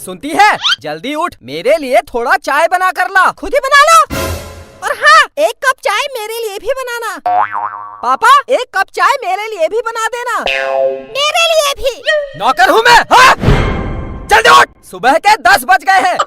सुनती है? जल्दी उठ, मेरे लिए थोड़ा चाय बना कर ला। खुद ही बना लो। और हाँ, एक कप चाय मेरे लिए भी बनाना। पापा, एक कप चाय मेरे लिए भी बना देना। मेरे लिए भी। नौकर हूँ मैं। हाँ? जल्दी उठ, सुबह के 10 बज गए हैं।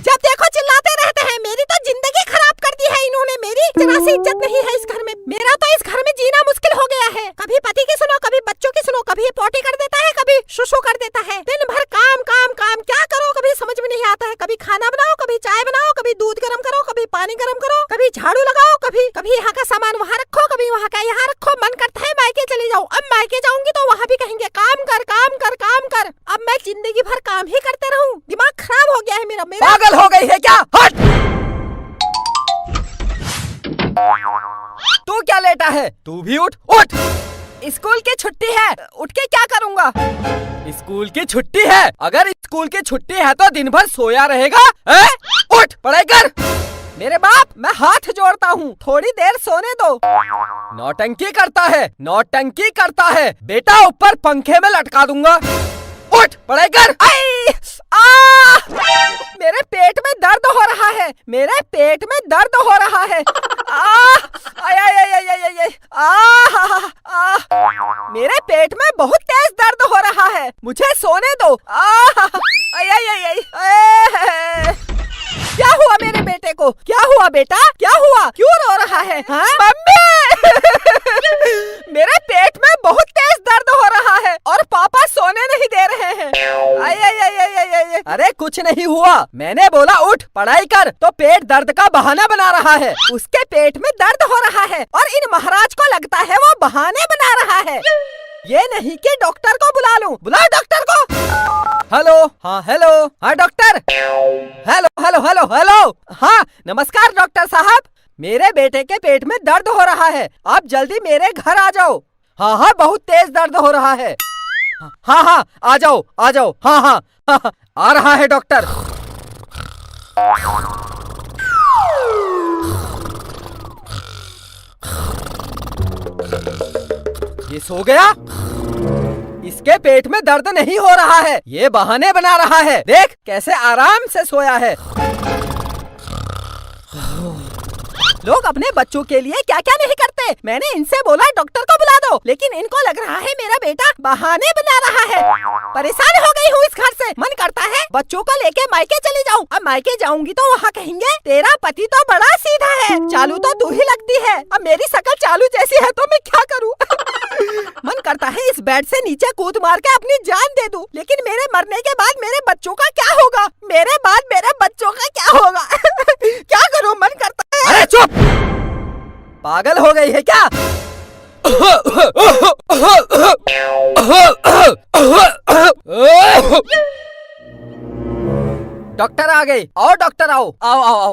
जब देखो चिल्लाते रहते हैं। मेरी तो जिंदगी खराब कर दी है इन्होंने। मेरी जरा सी इज्जत नहीं है इस घर में। मेरा तो इस घर में जीना मुश्किल हो गया है। कभी पति की सुनो, कभी बच्चों की सुनो, कभी पोटी कर देता है, कभी शुशु कर देता है। दिन भर काम काम काम, क्या करो कभी समझ में नहीं आता है। कभी खाना बनाओ, कभी चाय बनाओ, कभी दूध गर्म करो, कभी पानी गर्म करो, कभी झाड़ू लगाओ, कभी यहाँ का सामान वहाँ रखो, कभी वहाँ का यहाँ रखो। मन करता है मायके चली जाऊँ। अब मायके जाऊंगी तो वहाँ भी कहेंगे काम कर काम कर काम कर। अब मैं जिंदगी भर काम ही करते रहूँ। दिमाग खराब हो गया है मेरा। पागल हो गई है क्या? हट! तू क्या लेटा है? तू भी उठ। उठ! स्कूल की छुट्टी है, उठ के क्या करूँगा? स्कूल की छुट्टी है? अगर स्कूल की छुट्टी है तो दिन भर सोया रहेगा? उठ, पढ़ाई कर। मेरे बाप, मैं हाथ जोड़ता हूँ, थोड़ी देर सोने दो। नौटंकी करता है, नौटंकी करता है। बेटा ऊपर पंखे में लटका दूंगा। उठ, पढ़ाई कर। मेरे पेट में दर्द हो रहा है। मेरे पेट में दर्द हो रहा है। मेरे पेट में बहुत तेज दर्द हो रहा है। मुझे सोने दो। क्या हुआ मेरे बेटे को? क्या हुआ बेटा? क्या हुआ? क्यों रो रहा है? हाँ? मम्मी! मेरे पेट में बहुत तेज दर्द हो रहा है और पापा सोने नहीं दे रहे हैं। अरे कुछ नहीं हुआ। मैंने बोला उठ, पढ़ाई कर, तो पेट दर्द का बहाना बना रहा है। उसके पेट में दर्द हो रहा है और इन महाराज को लगता है वो बहाने बना रहा है। ये नहीं कि डॉक्टर को बुला लूं। बुलाओ डॉक्टर को। हेलो। हाँ हेलो। हाँ doctor. Hello hello hello hello. हाँ नमस्कार डॉक्टर साहब। मेरे बेटे के पेट में दर्द हो रहा है। आप जल्दी मेरे घर आ जाओ। हाँ हाँ, बहुत तेज दर्द हो रहा है। हाँ हाँ, आ जाओ आ जाओ। हाँ हाँ, हाँ, आ रहा है डॉक्टर। ये सो गया? इसके पेट में दर्द नहीं हो रहा है। ये बहाने बना रहा है। देख कैसे आराम से सोया है। लोग अपने बच्चों के लिए क्या क्या नहीं करते। मैंने इनसे बोला डॉक्टर को बुला दो, लेकिन इनको लग रहा है मेरा बेटा बहाने बना रहा है। परेशान हो गई हूँ इस घर से। मन करता है बच्चों को लेके मायके चली जाऊँ। अब मायके जाऊंगी तो वहाँ कहेंगे तेरा पति तो बड़ा सीधा है, चालू तो तू ही लगती है। अब मेरी शकल चालू जैसी है तो मैं क्या करूँ? मन करता है इस बेड से नीचे कूद मार के अपनी जान दे दूं, लेकिन मेरे मरने के बाद मेरे बच्चों का क्या होगा? मेरे बाद मेरे बच्चों का क्या होगा? क्या करूं? मन करता है। अरे चुप! पागल हो गई है क्या? डॉक्टर आ गई। आओ डॉक्टर, आओ आओ आओ आओ।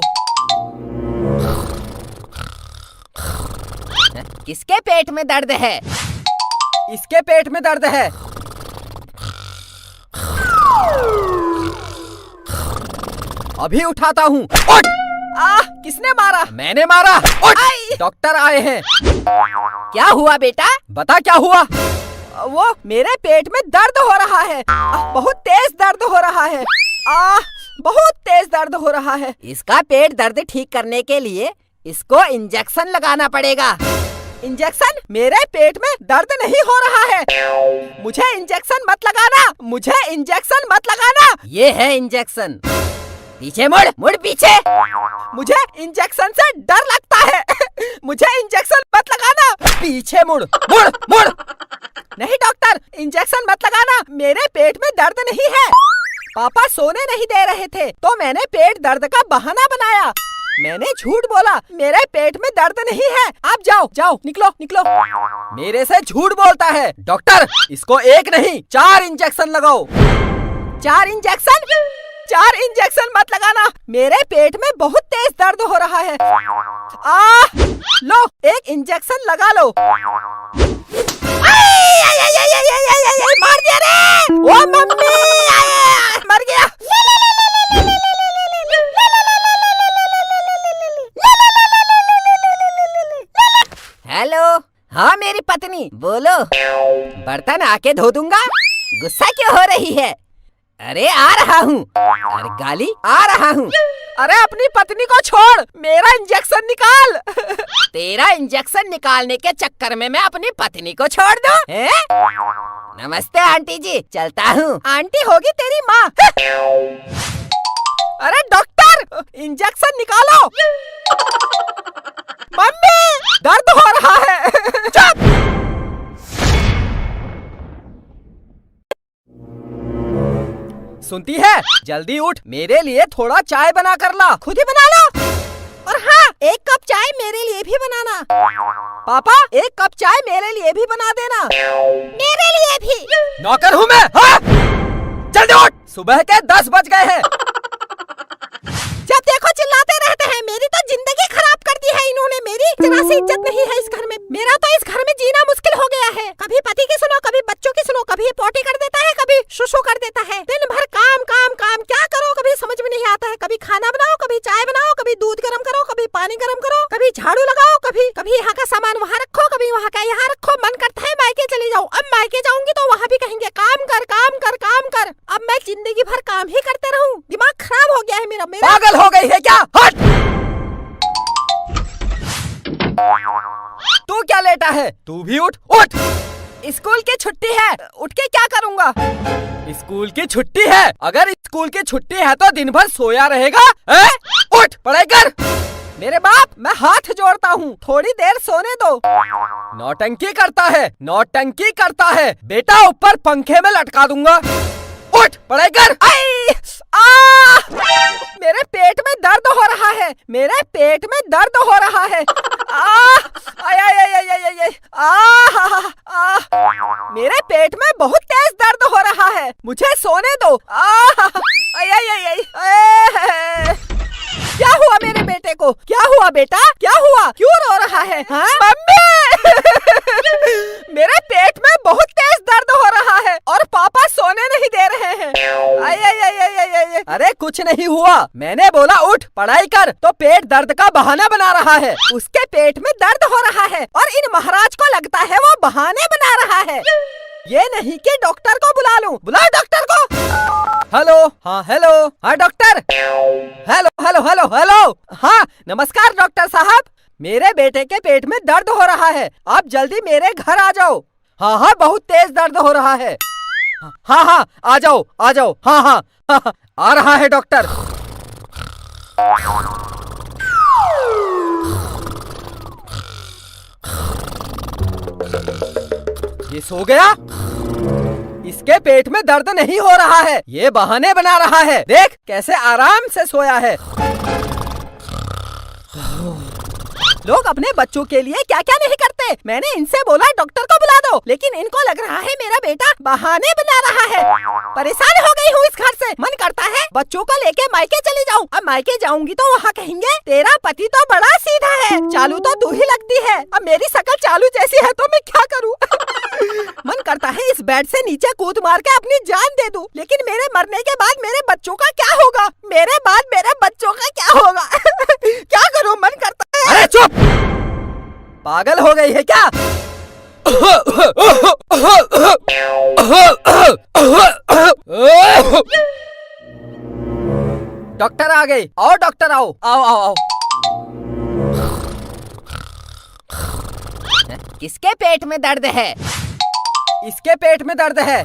किसके पेट में दर्द है? इसके पेट में दर्द है। अभी उठाता हूँ। उठ! किसने मारा? मैंने मारा। उठ! डॉक्टर आए हैं। क्या हुआ बेटा? बता क्या हुआ? वो मेरे पेट में दर्द हो रहा है। बहुत तेज दर्द हो रहा है। बहुत तेज दर्द हो रहा है। इसका पेट दर्द ठीक करने के लिए इसको इंजेक्शन लगाना पड़ेगा। इंजेक्शन? मेरे पेट में दर्द नहीं हो रहा है। मुझे इंजेक्शन मत लगाना। मुझे इंजेक्शन मत लगाना। ये है इंजेक्शन। पीछे मुड़, मुड़ पीछे। मुझे इंजेक्शन से डर लगता है। मुझे इंजेक्शन मत लगाना। पीछे मुड़, मुड़, मुड़। नहीं डॉक्टर, इंजेक्शन मत लगाना। मेरे पेट में दर्द नहीं है। पापा सोने नहीं दे रहे थे तो मैंने पेट दर्द का बहाना बनाया। मैंने झूठ बोला। मेरे पेट में दर्द नहीं है। आप जाओ जाओ, निकलो निकलो। मेरे से झूठ बोलता है। डॉक्टर, इसको एक नहीं 4 इंजेक्शन लगाओ। 4 इंजेक्शन? 4 इंजेक्शन मत लगाना। मेरे पेट में बहुत तेज दर्द हो रहा है। लो, एक इंजेक्शन लगा लो। मार दिया रे! ओ मम्मी, मर गया। हेलो। हाँ मेरी पत्नी, बोलो। बर्तन आके धो दूंगा। गुस्सा क्यों हो रही है? अरे आ रहा हूँ। अरे गाली, आ रहा हूँ। अरे अपनी पत्नी को छोड़, मेरा इंजेक्शन निकाल। तेरा इंजेक्शन निकालने के चक्कर में मैं अपनी पत्नी को छोड़ दूं? नमस्ते आंटी जी, चलता हूँ। आंटी होगी तेरी माँ। अरे डॉक्टर, इंजेक्शन निकालो। मम्मी, दर्द हो रहा है। चुप। सुनती है? जल्दी उठ, मेरे लिए थोड़ा चाय बना कर ला। खुद ही बना लो। और हाँ, एक कप चाय मेरे लिए भी बनाना। पापा, एक कप चाय मेरे लिए भी बना देना। मेरे लिए भी। नौकर हूँ मैं। हाँ? जल्दी उठ, सुबह के 10 बज गए हैं। जब देखो चिल्लाते रहते हैं। मेरी तो जिंदगी खराब कर दी है इन्होंने। मेरी जरा सी इज्जत नहीं है इस घर में। मेरा तो इस घर में जीना मुश्किल हो गया है। कभी पति की सुनो, कभी बच्चों की सुनो, कभी पोटी कर देता है, कभी शुशु कर देता है। दिन भर काम काम काम, क्या करो कभी समझ में नहीं आता है। कभी खाना बनाओ, कभी चाय बनाओ, कभी दूध गर्म करो, कभी पानी गर्म करो, कभी झाड़ू लगाओ, कभी यहाँ का सामान वहाँ रखो, कभी वहाँ का यहाँ रखो। मन करता है मायके चली जाऊँ। अब मायके जाऊंगी तो वहाँ भी कहेंगे काम कर काम कर काम कर। अब मैं जिंदगी भर काम ही करते रहूँ। दिमाग खराब हो गया है मेरा। पागल हो गई है क्या? हट! तू क्या लेटा है? तू भी उठ। उठ! स्कूल की छुट्टी है, उठ के क्या करूँगा? स्कूल की छुट्टी है? अगर स्कूल की छुट्टी है तो दिन भर सोया रहेगा? उठ, पढ़ाई कर। मेरे बाप, मैं हाथ जोड़ता हूँ, थोड़ी देर सोने दो। नौटंकी करता है, नौटंकी करता है। बेटा ऊपर पंखे में लटका दूंगा। उठ, पढ़ाई कर। मेरे पेट में दर्द हो रहा है। मेरे पेट में दर्द हो रहा है। मेरे पेट में बहुत तेज दर्द हो रहा है। मुझे सोने दो। क्या हुआ मेरे बेटे को? क्या हुआ बेटा? क्या हुआ? क्यों रो रहा है? हाँ? मम्मी! मेरे पेट में बहुत तेज दर्द हो रहा है और पापा सोने नहीं दे रहे हैं। अरे कुछ नहीं हुआ, मैंने बोला उठ पढ़ाई कर, तो पेट दर्द का बहाना बना रहा है। उसके पेट में दर्द हो रहा है और इन महाराज को लगता है वो बहाने बना रहा है। ये नहीं कि डॉक्टर को बुला लूं। बुलाओ डॉक्टर को। हेलो, हाँ हेलो, हाँ doctor. Hello hello hello hello, हाँ नमस्कार डॉक्टर साहब। मेरे बेटे के पेट में दर्द हो रहा है, आप जल्दी मेरे घर आ जाओ। हाँ हाँ, बहुत तेज दर्द हो रहा है। हाँ हाँ, आ जाओ आ जाओ। हाँ हाँ हाँ, हाँ आ रहा है डॉक्टर। ये सो गया? इसके पेट में दर्द नहीं हो रहा है, ये बहाने बना रहा है। देख कैसे आराम से सोया है। लोग अपने बच्चों के लिए क्या क्या नहीं करते। मैंने इनसे बोला डॉक्टर को बुला दो, लेकिन इनको लग रहा है मेरा बेटा बहाने बना रहा है। परेशान हो गई हूँ इस घर से। मन करता है बच्चों को लेके मायके चली जाऊँ। अब मायके जाऊंगी तो वहाँ कहेंगे तेरा पति तो बड़ा सीधा है, चालू तो तू ही लगती है। अब मेरी शक्ल चालू जैसी है तो मैं क्या करूँ? मन करता है इस बेड से नीचे कूद मार के अपनी जान दे दूं, लेकिन मेरे मरने के बाद मेरे बच्चों का क्या होगा? मेरे बाद मेरे बच्चों का क्या होगा? क्या करूं? मन करता है। अरे चुप! पागल हो गई है क्या? डॉक्टर आ गई। आओ डॉक्टर, आओ आओ आओ आओ। किसके पेट में दर्द है? इसके पेट में दर्द है।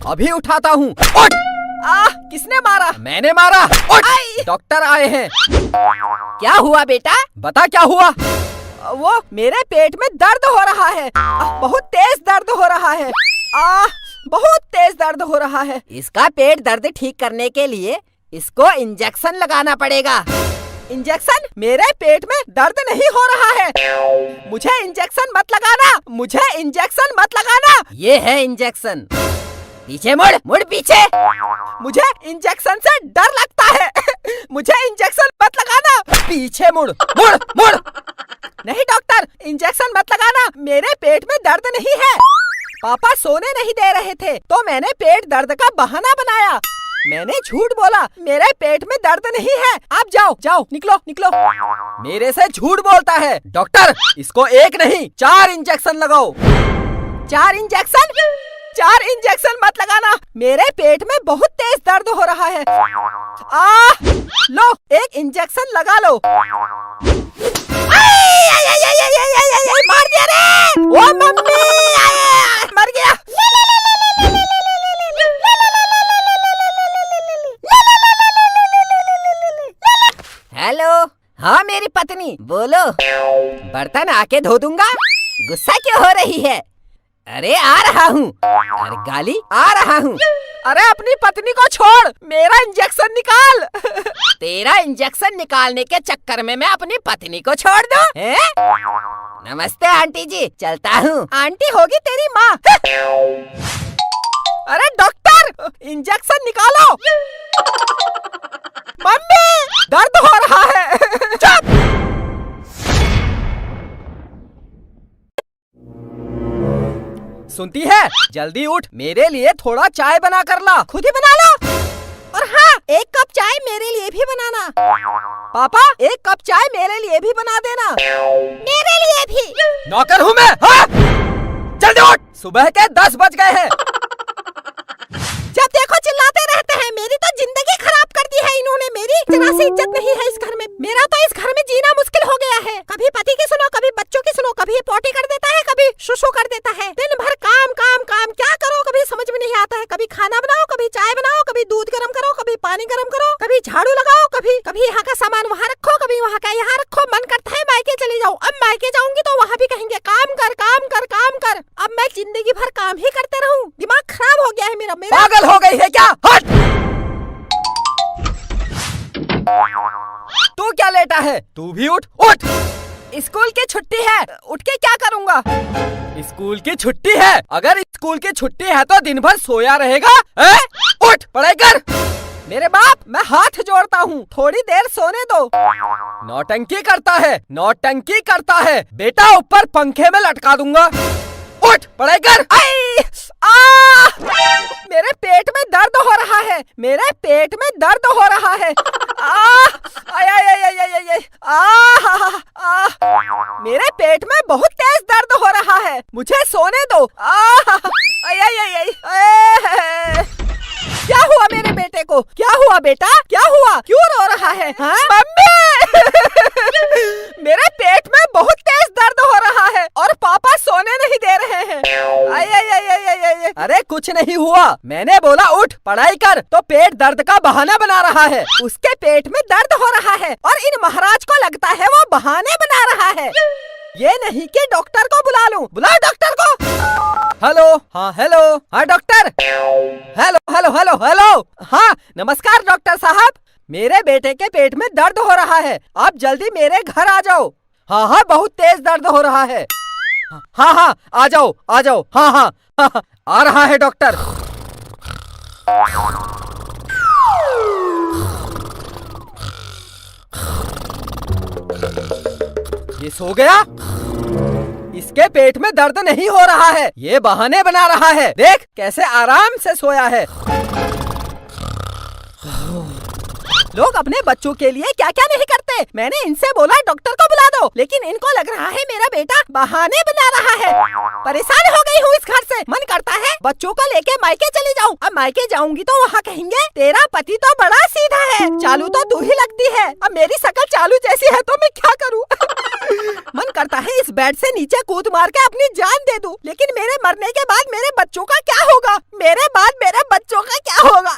अभी उठाता हूँ। उठ! किसने मारा? मैंने मारा। उठ! डॉक्टर आए हैं। क्या हुआ बेटा? बता क्या हुआ? वो मेरे पेट में दर्द हो रहा है। बहुत तेज दर्द हो रहा है। बहुत तेज दर्द हो रहा है। इसका पेट दर्द ठीक करने के लिए इसको इंजेक्शन लगाना पड़ेगा। इंजेक्शन? मेरे पेट में दर्द नहीं हो रहा है। मुझे इंजेक्शन मत लगाना, मुझे इंजेक्शन मत लगाना। ये है इंजेक्शन। पीछे मुड़, मुड़ पीछे। मुझे इंजेक्शन से डर लगता है। मुझे इंजेक्शन मत लगाना। पीछे मुड़, मुड़, मुड़। नहीं डॉक्टर, इंजेक्शन मत लगाना, मेरे पेट में दर्द नहीं है। पापा सोने नहीं दे रहे थे तो मैंने पेट दर्द का बहाना बनाया। मैंने झूठ बोला, मेरे पेट में दर्द नहीं है। आप जाओ जाओ, निकलो निकलो। मेरे से झूठ बोलता है। डॉक्टर, इसको एक नहीं 4 इंजेक्शन लगाओ। 4 इंजेक्शन? 4 इंजेक्शन मत लगाना, मेरे पेट में बहुत तेज दर्द हो रहा है। लो 1 इंजेक्शन लगा लो। मार दिया रे! ओ मम्मी, मर गया। हेलो, हाँ मेरी पत्नी, बोलो। बर्तन आके धो दूंगा, गुस्सा क्यों हो रही है? अरे आ रहा हूँ। अरे गाली, आ रहा हूँ। अरे अपनी पत्नी को छोड़, मेरा इंजेक्शन निकाल। तेरा इंजेक्शन निकालने के चक्कर में मैं अपनी पत्नी को छोड़ दूं? नमस्ते आंटी जी, चलता हूँ। आंटी होगी तेरी माँ। अरे डॉक्टर, इंजेक्शन निकालो। मम्मी, दर्द हो रहा है। चुप। सुनती है? जल्दी उठ, मेरे लिए थोड़ा चाय बना कर ला। खुद ही बना लो। और हाँ, 1 कप चाय मेरे लिए भी बनाना। पापा, 1 कप चाय मेरे लिए भी बना देना। मेरे लिए भी। नौकर हूँ मैं, हाँ? जल्दी उठ, सुबह के 10 बज गए हैं। जब देखो चिल्लाते रहते हैं, मेरी तो जिंदगी खराब कर दी है इन्होंने। मेरी जरा सी इज्जत नहीं है इस घर में। मेरा तो इस घर में जीना मुश्किल हो गया है। कभी पति की सुनो, कभी बच्चों की सुनो, कभी पोटी कर देता है, कभी शुशु कर देता है। दिन भर काम काम काम, क्या करो कभी समझ में नहीं आता है। कभी खाना बनाओ, कभी चाय बनाओ, कभी दूध गर्म करो, कभी पानी गर्म करो, कभी झाड़ू लगाओ, कभी यहाँ का सामान वहाँ रखो, कभी वहाँ का यहाँ रखो। मन करता है मायके चली जाऊँ। अब मायके जाऊंगी तो वहाँ भी कहेंगे काम कर काम कर काम कर। अब मैं जिंदगी भर काम ही करते रहूँ? दिमाग खराब हो गया है मेरा। पागल हो गई है क्या? हट! तू क्या लेटा है? तू भी उठ। उठ! स्कूल की छुट्टी है, उठ के क्या करूँगा? स्कूल की छुट्टी है? अगर स्कूल की छुट्टी है तो दिन भर सोया रहेगा? उठ, पढ़ाई कर। मेरे बाप, मैं हाथ जोड़ता हूँ, थोड़ी देर सोने दो। नौटंकी करता है, नौटंकी करता है। बेटा ऊपर पंखे में लटका दूंगा। उठ, पढ़ाई कर। मेरे पेट में दर्द हो रहा है, मेरे पेट में दर्द हो रहा है। मेरे पेट में बहुत तेज दर्द हो रहा है, मुझे सोने दो। क्या हुआ मेरे बेटे को? क्या हुआ बेटा? क्या हुआ? क्यों रो रहा है? हाँ? मम्मी! मेरे पेट में बहुत तेज दर्द हो रहा है और पापा सोने नहीं दे रहे हैं। अरे कुछ नहीं हुआ, मैंने बोला उठ पढ़ाई कर, तो पेट दर्द का बहाना बना रहा है। उसके पेट में दर्द हो रहा है और इन महाराज को लगता है वो बहाने बना रहा है। ये नहीं कि डॉक्टर को बुला लूं। बुलाओ डॉक्टर को। हेलो, हाँ हेलो, हाँ doctor. Hello hello hello hello, हाँ नमस्कार डॉक्टर साहब। मेरे बेटे के पेट में दर्द हो रहा है, आप जल्दी मेरे घर आ जाओ। हाँ हाँ, बहुत तेज दर्द हो रहा है। हाँ हाँ, आ जाओ आ जाओ। हाँ हाँ, हाँ, आ रहा है डॉक्टर। ये सो गया? इसके पेट में दर्द नहीं हो रहा है, ये बहाने बना रहा है। देख कैसे आराम से सोया है। लोग अपने बच्चों के लिए क्या क्या नहीं करते। मैंने इनसे बोला डॉक्टर को बुला दो, लेकिन इनको लग रहा है मेरा बेटा बहाने बना रहा है। परेशान हो गई हूँ इस घर से। मन करता है बच्चों को लेके मायके चली जाऊँ। अब मायके जाऊंगी तो वहाँ कहेंगे तेरा पति तो बड़ा सीधा है, चालू तो तू ही लगती है। अब मेरी शक्ल चालू जैसी है तो मैं क्या करूँ? मन करता है इस बेड से नीचे कूद मार के अपनी जान दे दूं, लेकिन मेरे मरने के बाद मेरे बच्चों का क्या होगा? मेरे बाद मेरे बच्चों का क्या होगा?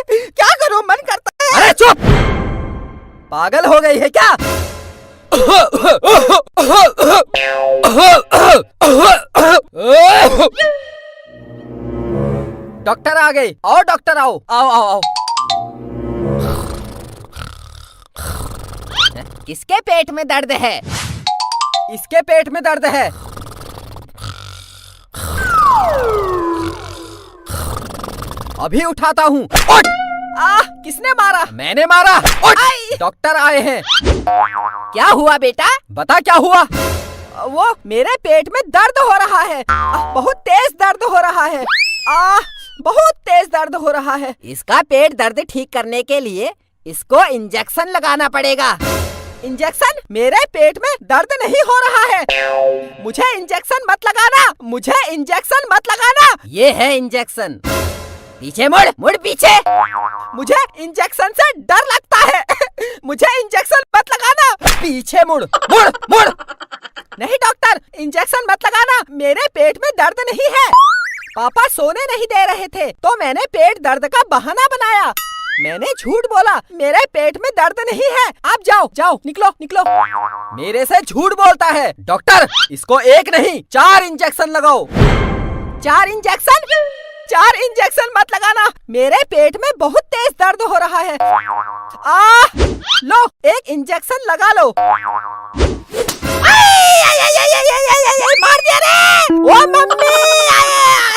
क्या करूं? मन करता है। अरे चुप! पागल हो गई है क्या? डॉक्टर आ गई। आओ डॉक्टर, आओ आओ आओ आओ। किसके पेट में दर्द है? इसके पेट में दर्द है। अभी उठाता हूँ। उठ! किसने मारा? मैंने मारा। उठ! डॉक्टर आए हैं। क्या हुआ बेटा? बता क्या हुआ? वो मेरे पेट में दर्द हो रहा है, बहुत तेज दर्द हो रहा है। बहुत तेज दर्द हो रहा है। इसका पेट दर्द ठीक करने के लिए इसको इंजेक्शन लगाना पड़ेगा। इंजेक्शन? मेरे पेट में दर्द नहीं हो रहा है। मुझे इंजेक्शन मत लगाना, मुझे इंजेक्शन मत लगाना। ये है इंजेक्शन। पीछे मुड़, मुड़ पीछे। मुझे इंजेक्शन से डर लगता है। मुझे इंजेक्शन मत लगाना। पीछे मुड़, मुड़, मुड़। नहीं डॉक्टर, इंजेक्शन मत लगाना, मेरे पेट में दर्द नहीं है। पापा सोने नहीं दे रहे थे तो मैंने पेट दर्द का बहाना बनाया। मैंने झूठ बोला, मेरे पेट में दर्द नहीं है। आप जाओ, जाओ, निकलो, निकलो। मेरे से झूठ बोलता है। डॉक्टर, इसको एक नहीं 4 इंजेक्शन लगाओ। 4 इंजेक्शन? 4 इंजेक्शन मत लगाना, मेरे पेट में बहुत तेज दर्द हो रहा है। लो, 1 इंजेक्शन लगा लो। मार दिया रे! ओ मम्मी,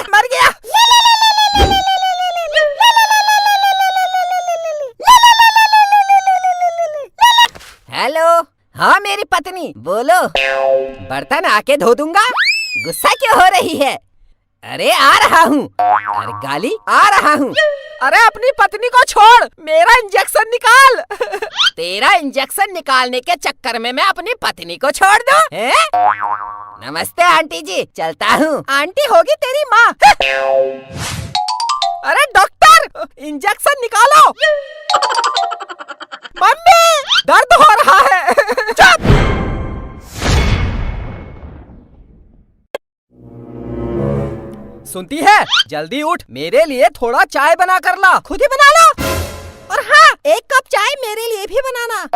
मर गया। हेलो, हाँ मेरी पत्नी, बोलो। बर्तन आके धो दूंगा। गुस्सा क्यों हो रही है? अरे आ रहा हूँ। अरे गाली, आ रहा हूँ। अरे अपनी पत्नी को छोड़, मेरा इंजेक्शन निकाल। तेरा इंजेक्शन निकालने के चक्कर में मैं अपनी पत्नी को छोड़ दूं? नमस्ते आंटी जी, चलता हूँ। आंटी होगी तेरी माँ। अरे डॉक्टर, इंजेक्शन निकालो। मम्मी, दर्द हो रहा है। चुप। सुनती है? जल्दी उठ, मेरे लिए थोड़ा चाय बना कर ला। खुद ही बना लो। और हाँ, 1 कप चाय मेरे लिए भी बनाना।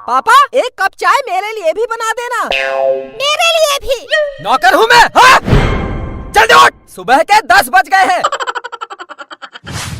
पापा, 1 कप चाय मेरे लिए भी बना देना। मेरे लिए भी। नौकर हूँ मैं। हाँ? जल्दी उठ, सुबह के 10 बज गए हैं।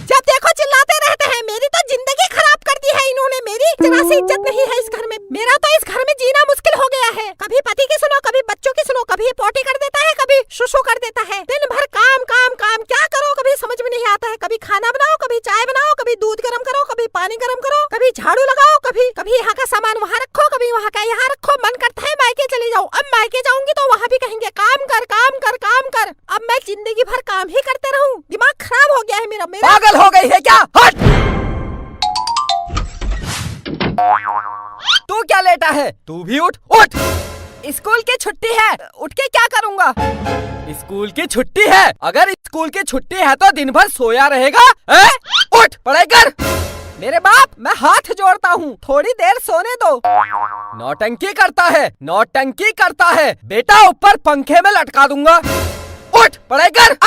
जब देखो चिल्लाते रहते हैं। मेरी तो जिंदगी खराब कर दी है इन्होंने। मेरी जरा सी इज्जत नहीं है इस घर में। मेरा तो इस घर में जीना मुश्किल हो गया है। कभी पति की सुनो, कभी बच्चों की सुनो, कभी पोटी कर देता है, कभी शुशु कर देता है। दिन भर काम काम काम, क्या करो कभी समझ में नहीं आता है। कभी खाना बनाओ, कभी चाय बनाओ, कभी दूध गर्म करो, कभी पानी गर्म करो, कभी झाड़ू लगाओ, कभी यहाँ का सामान वहाँ रखो, कभी वहाँ का यहाँ रखो। मन करता है मायके चली जाऊँ। अब मायके जाऊंगी तो वहाँ भी कहेंगे काम कर, काम कर, काम कर। अब मैं जिंदगी भर काम ही करते रहूँ। दिमाग खराब हो गया है मेरा। पागल हो गई है क्या? हट! तू क्या लेटा है? तू भी उठ, उठ। स्कूल की छुट्टी है, उठ के क्या करूँगा? स्कूल की छुट्टी है? अगर स्कूल की छुट्टी है तो दिन भर सोया रहेगा? उठ, पढ़ाई कर। मेरे बाप, मैं हाथ जोड़ता हूँ, थोड़ी देर सोने दो। नौटंकी करता है, नौटंकी करता है। बेटा ऊपर पंखे में लटका दूंगा। उठ, पढ़ाई कर।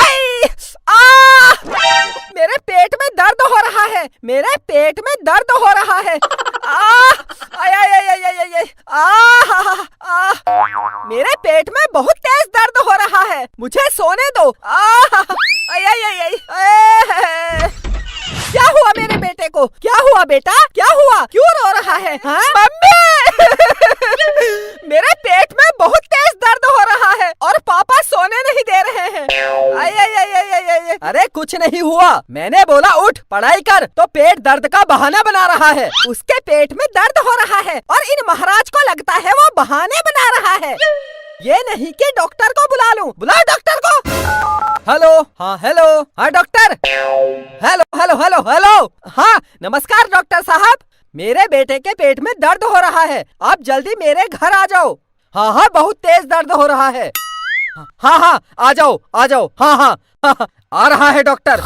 मेरे पेट में दर्द हो रहा है, मेरे पेट में दर्द हो रहा है। मेरे पेट में बहुत तेज दर्द हो रहा है, मुझे सोने दो। क्या हुआ मेरे बेटे को? क्या हुआ बेटा? क्या हुआ? क्यों रो रहा है? हाँ? मम्मी! मेरे पेट में बहुत तेज दर्द हो रहा है और पापा सोने नहीं दे रहे हैं। अरे कुछ नहीं हुआ, मैंने बोला उठ पढ़ाई कर, तो पेट दर्द का बहाना बना रहा है। उसके पेट में दर्द हो रहा है और इन महाराज को लगता है वो बहाने बना रहा है। ये नहीं कि डॉक्टर को बुला लूं। बुलाओ डॉक्टर को। हेलो, हाँ हेलो, हाँ doctor. Hello hello hello hello, हाँ नमस्कार डॉक्टर साहब। मेरे बेटे के पेट में दर्द हो रहा है, आप जल्दी मेरे घर आ जाओ। हाँ हाँ, बहुत तेज दर्द हो रहा है। हाँ हाँ, आ जाओ आ जाओ। हाँ हाँ हाँ, हाँ आ रहा है डॉक्टर।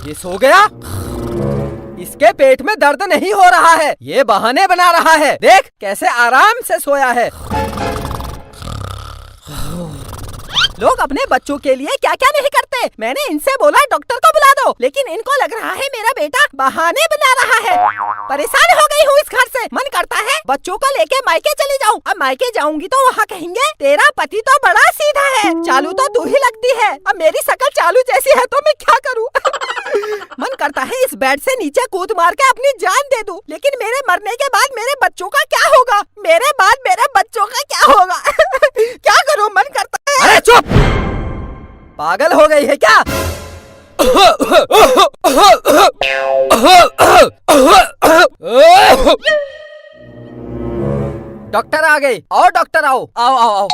ये सो गया? इसके पेट में दर्द नहीं हो रहा है, ये बहाने बना रहा है। देख कैसे आराम से सोया है। लोग अपने बच्चों के लिए क्या क्या नहीं करते। मैंने इनसे बोला डॉक्टर को बुला दो, लेकिन इनको लग रहा है मेरा बेटा बहाने बना रहा है। परेशान हो गई हूँ इस घर से। मन करता है बच्चों को लेके मायके चली जाऊँ। अब मायके जाऊंगी तो वहाँ कहेंगे तेरा पति तो बड़ा सीधा है, चालू तो तू ही लगती है। अब मेरी शक्ल चालू जैसी है तो मैं क्या करूँ? मन करता है इस बेड से नीचे कूद मार के अपनी जान दे दूं, लेकिन मेरे मरने के बाद मेरे बच्चों का क्या होगा? मेरे बाद मेरे बच्चों का क्या होगा? क्या करूं? मन करता है। अरे चुप! पागल हो गई है क्या? डॉक्टर आ गए। आओ डॉक्टर आओ, आओ आओ आओ।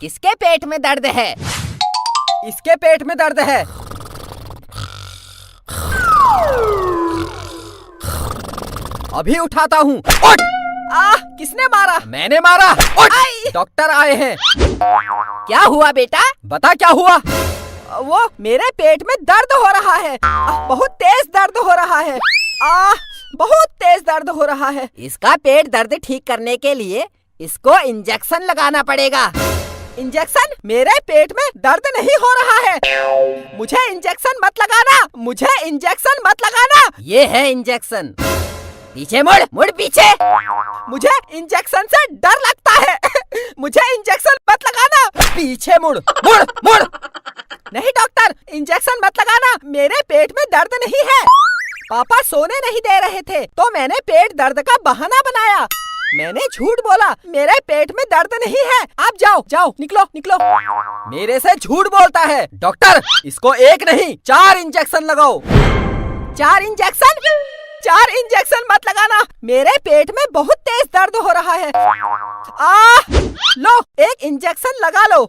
किसके पेट में दर्द है? इसके पेट में दर्द है। अभी उठाता हूँ। उठ! किसने मारा? मैंने मारा। उठ! डॉक्टर आए हैं। क्या हुआ बेटा? बता क्या हुआ? वो मेरे पेट में दर्द हो रहा है। बहुत तेज दर्द हो रहा है। बहुत तेज दर्द हो रहा है। इसका पेट दर्द ठीक करने के लिए इसको इंजेक्शन लगाना पड़ेगा। इंजेक्शन? मेरे पेट में दर्द नहीं हो रहा है। मुझे इंजेक्शन मत लगाना, मुझे इंजेक्शन मत लगाना। ये है इंजेक्शन। पीछे मुड़, मुड़ पीछे। मुझे इंजेक्शन से डर लगता है। मुझे इंजेक्शन मत लगाना। पीछे मुड़, मुड़, मुड़। नहीं डॉक्टर, इंजेक्शन मत लगाना, मेरे पेट में दर्द नहीं है। पापा सोने नहीं दे रहे थे तो मैंने पेट दर्द का बहाना बनाया। मैंने झूठ बोला, मेरे पेट में दर्द नहीं है। आप जाओ, जाओ, निकलो, निकलो। मेरे से झूठ बोलता है। डॉक्टर, इसको एक नहीं 4 इंजेक्शन लगाओ। 4 इंजेक्शन? 4 इंजेक्शन मत लगाना, मेरे पेट में बहुत तेज दर्द हो रहा है। लो, एक इंजेक्शन लगा लो।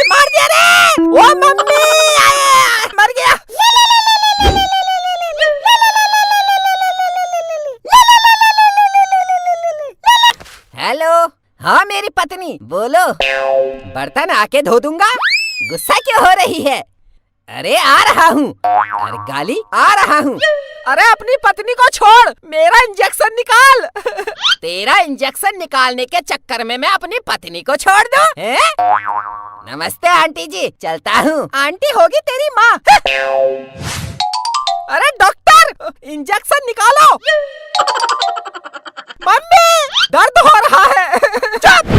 मार दिया रे! ओ मम्मी, मर गया। हेलो, हाँ मेरी पत्नी, बोलो। बर्तन आके धो दूंगा। गुस्सा क्यों हो रही है? अरे आ रहा हूँ। अरे गाली, आ रहा हूँ। अरे अपनी पत्नी को छोड़, मेरा इंजेक्शन निकाल। तेरा इंजेक्शन निकालने के चक्कर में मैं अपनी पत्नी को छोड़ दूँ? नमस्ते आंटी जी, चलता हूँ। आंटी होगी तेरी माँ। अरे डॉक्टर, इंजेक्शन निकालो। मम्मी, दर्द हो रहा है। चुप!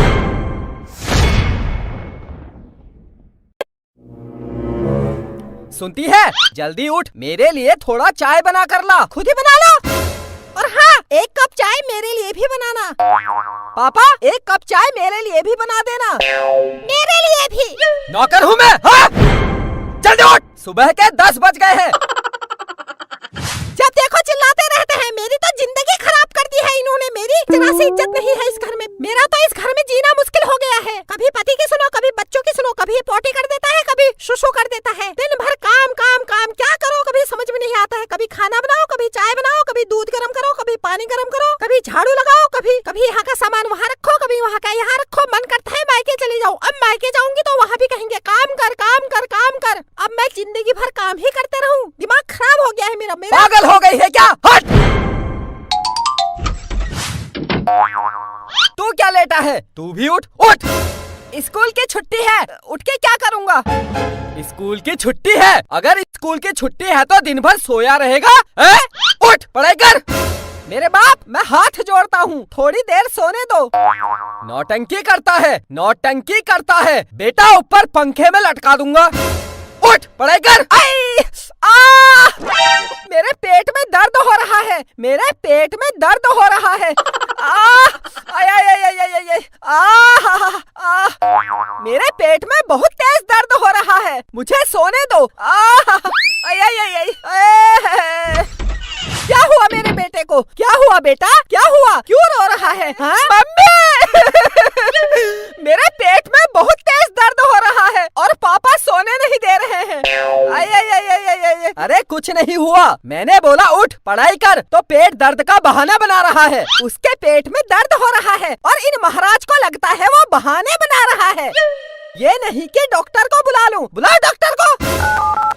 सुनती है? जल्दी उठ, मेरे लिए थोड़ा चाय बना कर ला। खुद ही बना लो। और हाँ, 1 कप चाय मेरे लिए भी बनाना। पापा, 1 कप चाय मेरे लिए भी बना देना। मेरे लिए भी। नौकर हूँ मैं। हाँ? जल्दी उठ, सुबह के 10 बज गए हैं। जब देखो चिल्लाते रहते हैं। मेरी तो जिंदगी खराब कर दी है इन्होंने। मेरी जरा सी इज्जत नहीं है इस घर में। मेरा तो इस घर में जीना मुश्किल हो गया है। कभी पति की सुनो, कभी बच्चों की सुनो, कभी पोटी कर देता है, कभी शुशु कर देता है। दिन भर काम काम काम, क्या करो कभी समझ में नहीं आता है। कभी खाना बनाओ, कभी चाय बनाओ, कभी दूध गर्म करो, कभी पानी गर्म करो, कभी झाड़ू लगाओ, कभी यहाँ का सामान वहाँ रखो, कभी वहाँ का यहाँ रखो। मन करता है मायके चली जाऊँ। अब मायके जाऊंगी तो वहाँ भी कहेंगे काम कर, काम कर, काम कर। अब मैं जिंदगी भर काम ही करते रहूँ। दिमाग खराब हो गया है मेरा। पागल हो गई है क्या? हट! तू क्या लेटा है? तू भी उठ, उठ! स्कूल की छुट्टी है, उठ के क्या करूँगा? स्कूल की छुट्टी है? अगर स्कूल की छुट्टी है तो दिन भर सोया रहेगा? उठ, पढ़ाई कर। मेरे बाप, मैं हाथ जोड़ता हूँ, थोड़ी देर सोने दो। नौटंकी करता है, नौटंकी करता है। बेटा ऊपर पंखे में लटका दूंगा। उठ, पढ़ाई कर। मेरे पेट में दर्द हो रहा है, मेरे पेट में दर्द हो रहा है। मेरे पेट में बहुत तेज दर्द हो रहा है, मुझे सोने दो। क्या हुआ मेरे बेटे को? क्या हुआ बेटा? क्या हुआ? क्यों रो रहा है? हाँ? मम्मी! मेरे पेट में बहुत तेज दर्द हो रहा है और पापा सोने नहीं दे रहे हैं। अरे कुछ नहीं हुआ, मैंने बोला उठ, पढ़ाई कर, तो पेट दर्द का बहाना बना रहा है। उसके पेट में दर्द हो रहा है और इन महाराज को लगता है वो बहाने बना रहा है। ये नहीं कि डॉक्टर को बुला लूं। बुलाओ डॉक्टर को।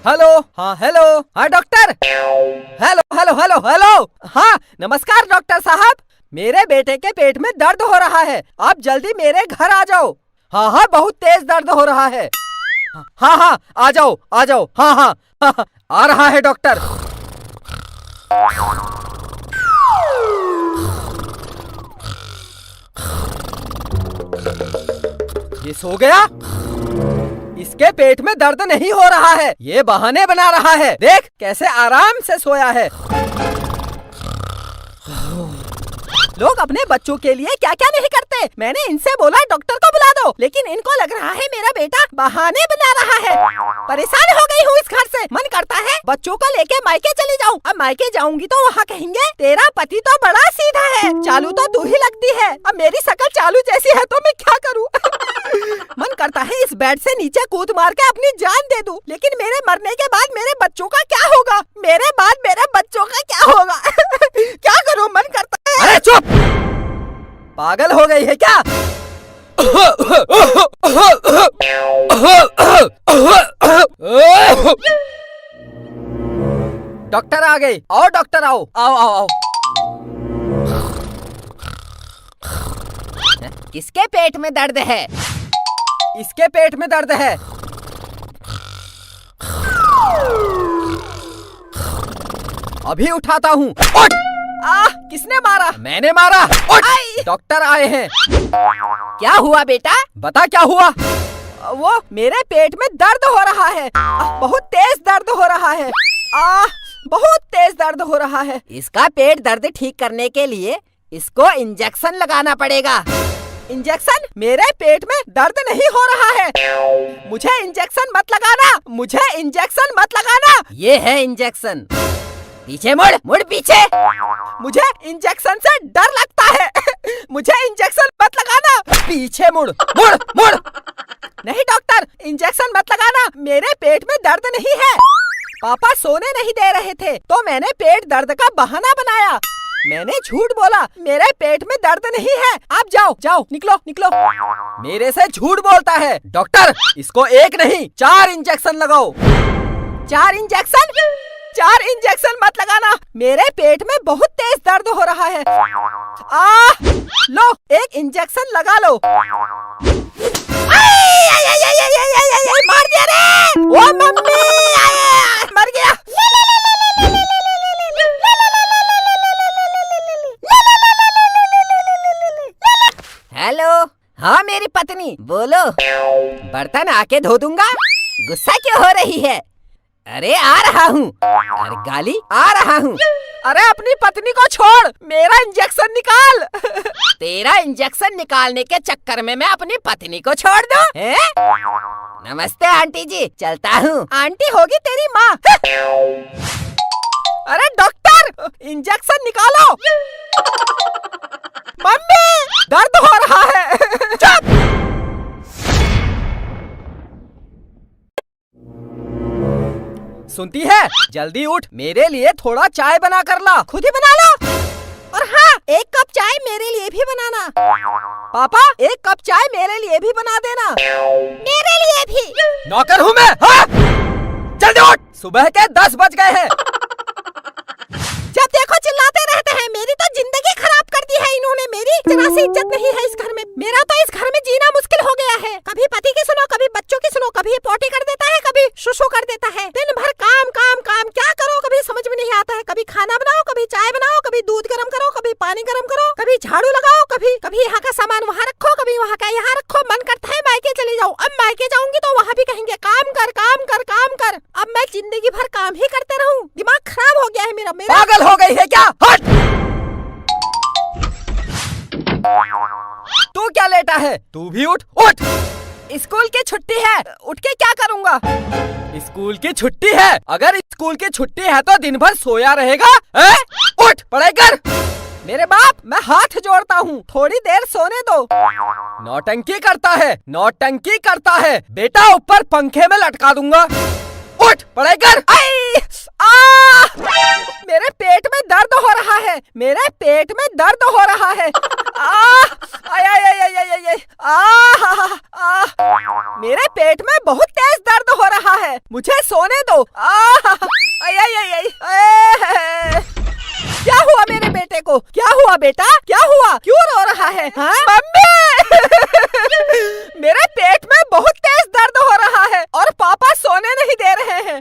हेलो, हाँ हेलो, हाँ doctor. Hello hello hello hello, हाँ नमस्कार डॉक्टर साहब। मेरे बेटे के पेट में दर्द हो रहा है, आप जल्दी मेरे घर आ जाओ। हाँ हाँ, बहुत तेज दर्द हो रहा है। हाँ हाँ, आ जाओ आ जाओ। हाँ हाँ, हाँ, आ रहा है डॉक्टर। ये सो गया? इसके पेट में दर्द नहीं हो रहा है, ये बहाने बना रहा है। देख कैसे आराम से सोया है। लोग अपने बच्चों के लिए क्या क्या नहीं करते। मैंने इनसे बोला डॉक्टर को बुला दो, लेकिन इनको लग रहा है मेरा बेटा बहाने बना रहा है। परेशान हो गई हूँ इस घर से। मन करता है बच्चों को लेके मायके चली जाऊँ। अब मायके जाऊंगी तो वहाँ कहेंगे तेरा पति तो बड़ा सीधा है, चालू तो तू ही लगती है। अब मेरी शकल चालू जैसी है तो मैं क्या करूँ? मन करता है इस बेड से नीचे कूद मार के अपनी जान दे दूं, लेकिन मेरे मरने के बाद मेरे बच्चों का क्या होगा? मेरे बाद मेरे बच्चों का क्या होगा? क्या करूं? मन करता है। अरे चुप! पागल हो गई है क्या? डॉक्टर आ गई। आओ डॉक्टर आओ आओ आओ आओ। किसके पेट में दर्द है? इसके पेट में दर्द है। अभी उठाता हूँ। उठ! किसने मारा? मैंने मारा। उठ! डॉक्टर आए हैं। क्या हुआ बेटा? बता क्या हुआ? वो मेरे पेट में दर्द हो रहा है। बहुत तेज दर्द हो रहा है। बहुत तेज दर्द हो रहा है। इसका पेट दर्द ठीक करने के लिए इसको इंजेक्शन लगाना पड़ेगा। इंजेक्शन? मेरे पेट में दर्द नहीं हो रहा है। मुझे इंजेक्शन मत लगाना। मुझे इंजेक्शन मत लगाना। ये है इंजेक्शन। पीछे मुड़, मुड़ पीछे। मुझे इंजेक्शन से डर लगता है। मुझे इंजेक्शन मत लगाना। पीछे मुड़, मुड़, मुड़। नहीं डॉक्टर, इंजेक्शन मत लगाना। मेरे पेट में दर्द नहीं है। पापा सोने नहीं दे रहे थे तो मैंने पेट दर्द का बहाना बनाया। मैंने झूठ बोला। मेरे पेट में दर्द नहीं है। आप जाओ जाओ, निकलो निकलो। मेरे से झूठ बोलता है। डॉक्टर, इसको एक नहीं 4 इंजेक्शन लगाओ। 4 इंजेक्शन? 4 इंजेक्शन मत लगाना। मेरे पेट में बहुत तेज दर्द हो रहा है। लो, एक इंजेक्शन लगा लो। मार दिया रे! ओ मम्मी, मर गया। हेलो, हाँ मेरी पत्नी, बोलो। बर्तन आके धो दूंगा। गुस्सा क्यों हो रही है? अरे आ रहा हूँ। अरे गाली, आ रहा हूँ। अरे अपनी पत्नी को छोड़, मेरा इंजेक्शन निकाल। तेरा इंजेक्शन निकालने के चक्कर में मैं अपनी पत्नी को छोड़ दूं? नमस्ते आंटी जी, चलता हूँ। आंटी होगी तेरी माँ। अरे डॉक्टर, इंजेक्शन निकालो। मम्मी, दर्द हो रहा है। चुप! सुनती है? जल्दी उठ, मेरे लिए थोड़ा चाय बना कर ला। खुद ही बना लो। और हाँ, 1 कप चाय मेरे लिए भी बनाना। पापा, 1 कप चाय मेरे लिए भी बना देना। मेरे लिए भी। नौकर हूँ मैं। हाँ? जल्दी उठ, सुबह के 10 बज गए हैं। जब देखो चिल्लाते रहते हैं। मेरी तो जिंदगी खराब कर दी है इन्होंने। मेरी जरा सी इज्जत नहीं है इस घर में। मेरा तो इस घर में जीना मुश्किल हो गया है। कभी पति की सुनो, कभी बच्चों की सुनो, कभी पोटी कर देता है, कभी शुशु कर देता है। दिन भर काम काम काम, क्या करो कभी समझ में नहीं आता है। कभी खाना बनाओ, कभी चाय बनाओ, कभी दूध गर्म करो, कभी पानी गर्म करो, कभी झाड़ू लगाओ, कभी यहाँ का सामान वहाँ रखो, कभी वहाँ का यहाँ रखो। मन करता है मायके चली जाऊँ। अब मायके जाऊंगी तो वहाँ भी कहेंगे काम कर काम कर काम कर। अब मैं जिंदगी भर काम ही करते रहूँ। दिमाग खराब हो गया है मेरा। पागल हो गई है क्या? हट! तू क्या लेटा है? तू भी उठ। उठ! स्कूल की छुट्टी है, उठ के क्या करूँगा? स्कूल की छुट्टी है? अगर स्कूल की छुट्टी है तो दिन भर सोया रहेगा? उठ, पढ़ाई कर। मेरे बाप, मैं हाथ जोड़ता हूँ, थोड़ी देर सोने दो। नौटंकी करता है, नौटंकी करता है। बेटा ऊपर पंखे में लटका दूंगा। उठ, पढ़ाई कर। मेरे पेट में दर्द हो रहा है। मेरे पेट में दर्द हो रहा है। मेरे पेट में बहुत तेज दर्द हो रहा है। मुझे सोने दो। क्या हुआ मेरे बेटे को? क्या हुआ बेटा? क्या हुआ? क्यों रो रहा है? हाँ? मम्मी! मेरे पेट में बहुत तेज दर्द हो रहा है और पापा सोने नहीं दे रहे हैं।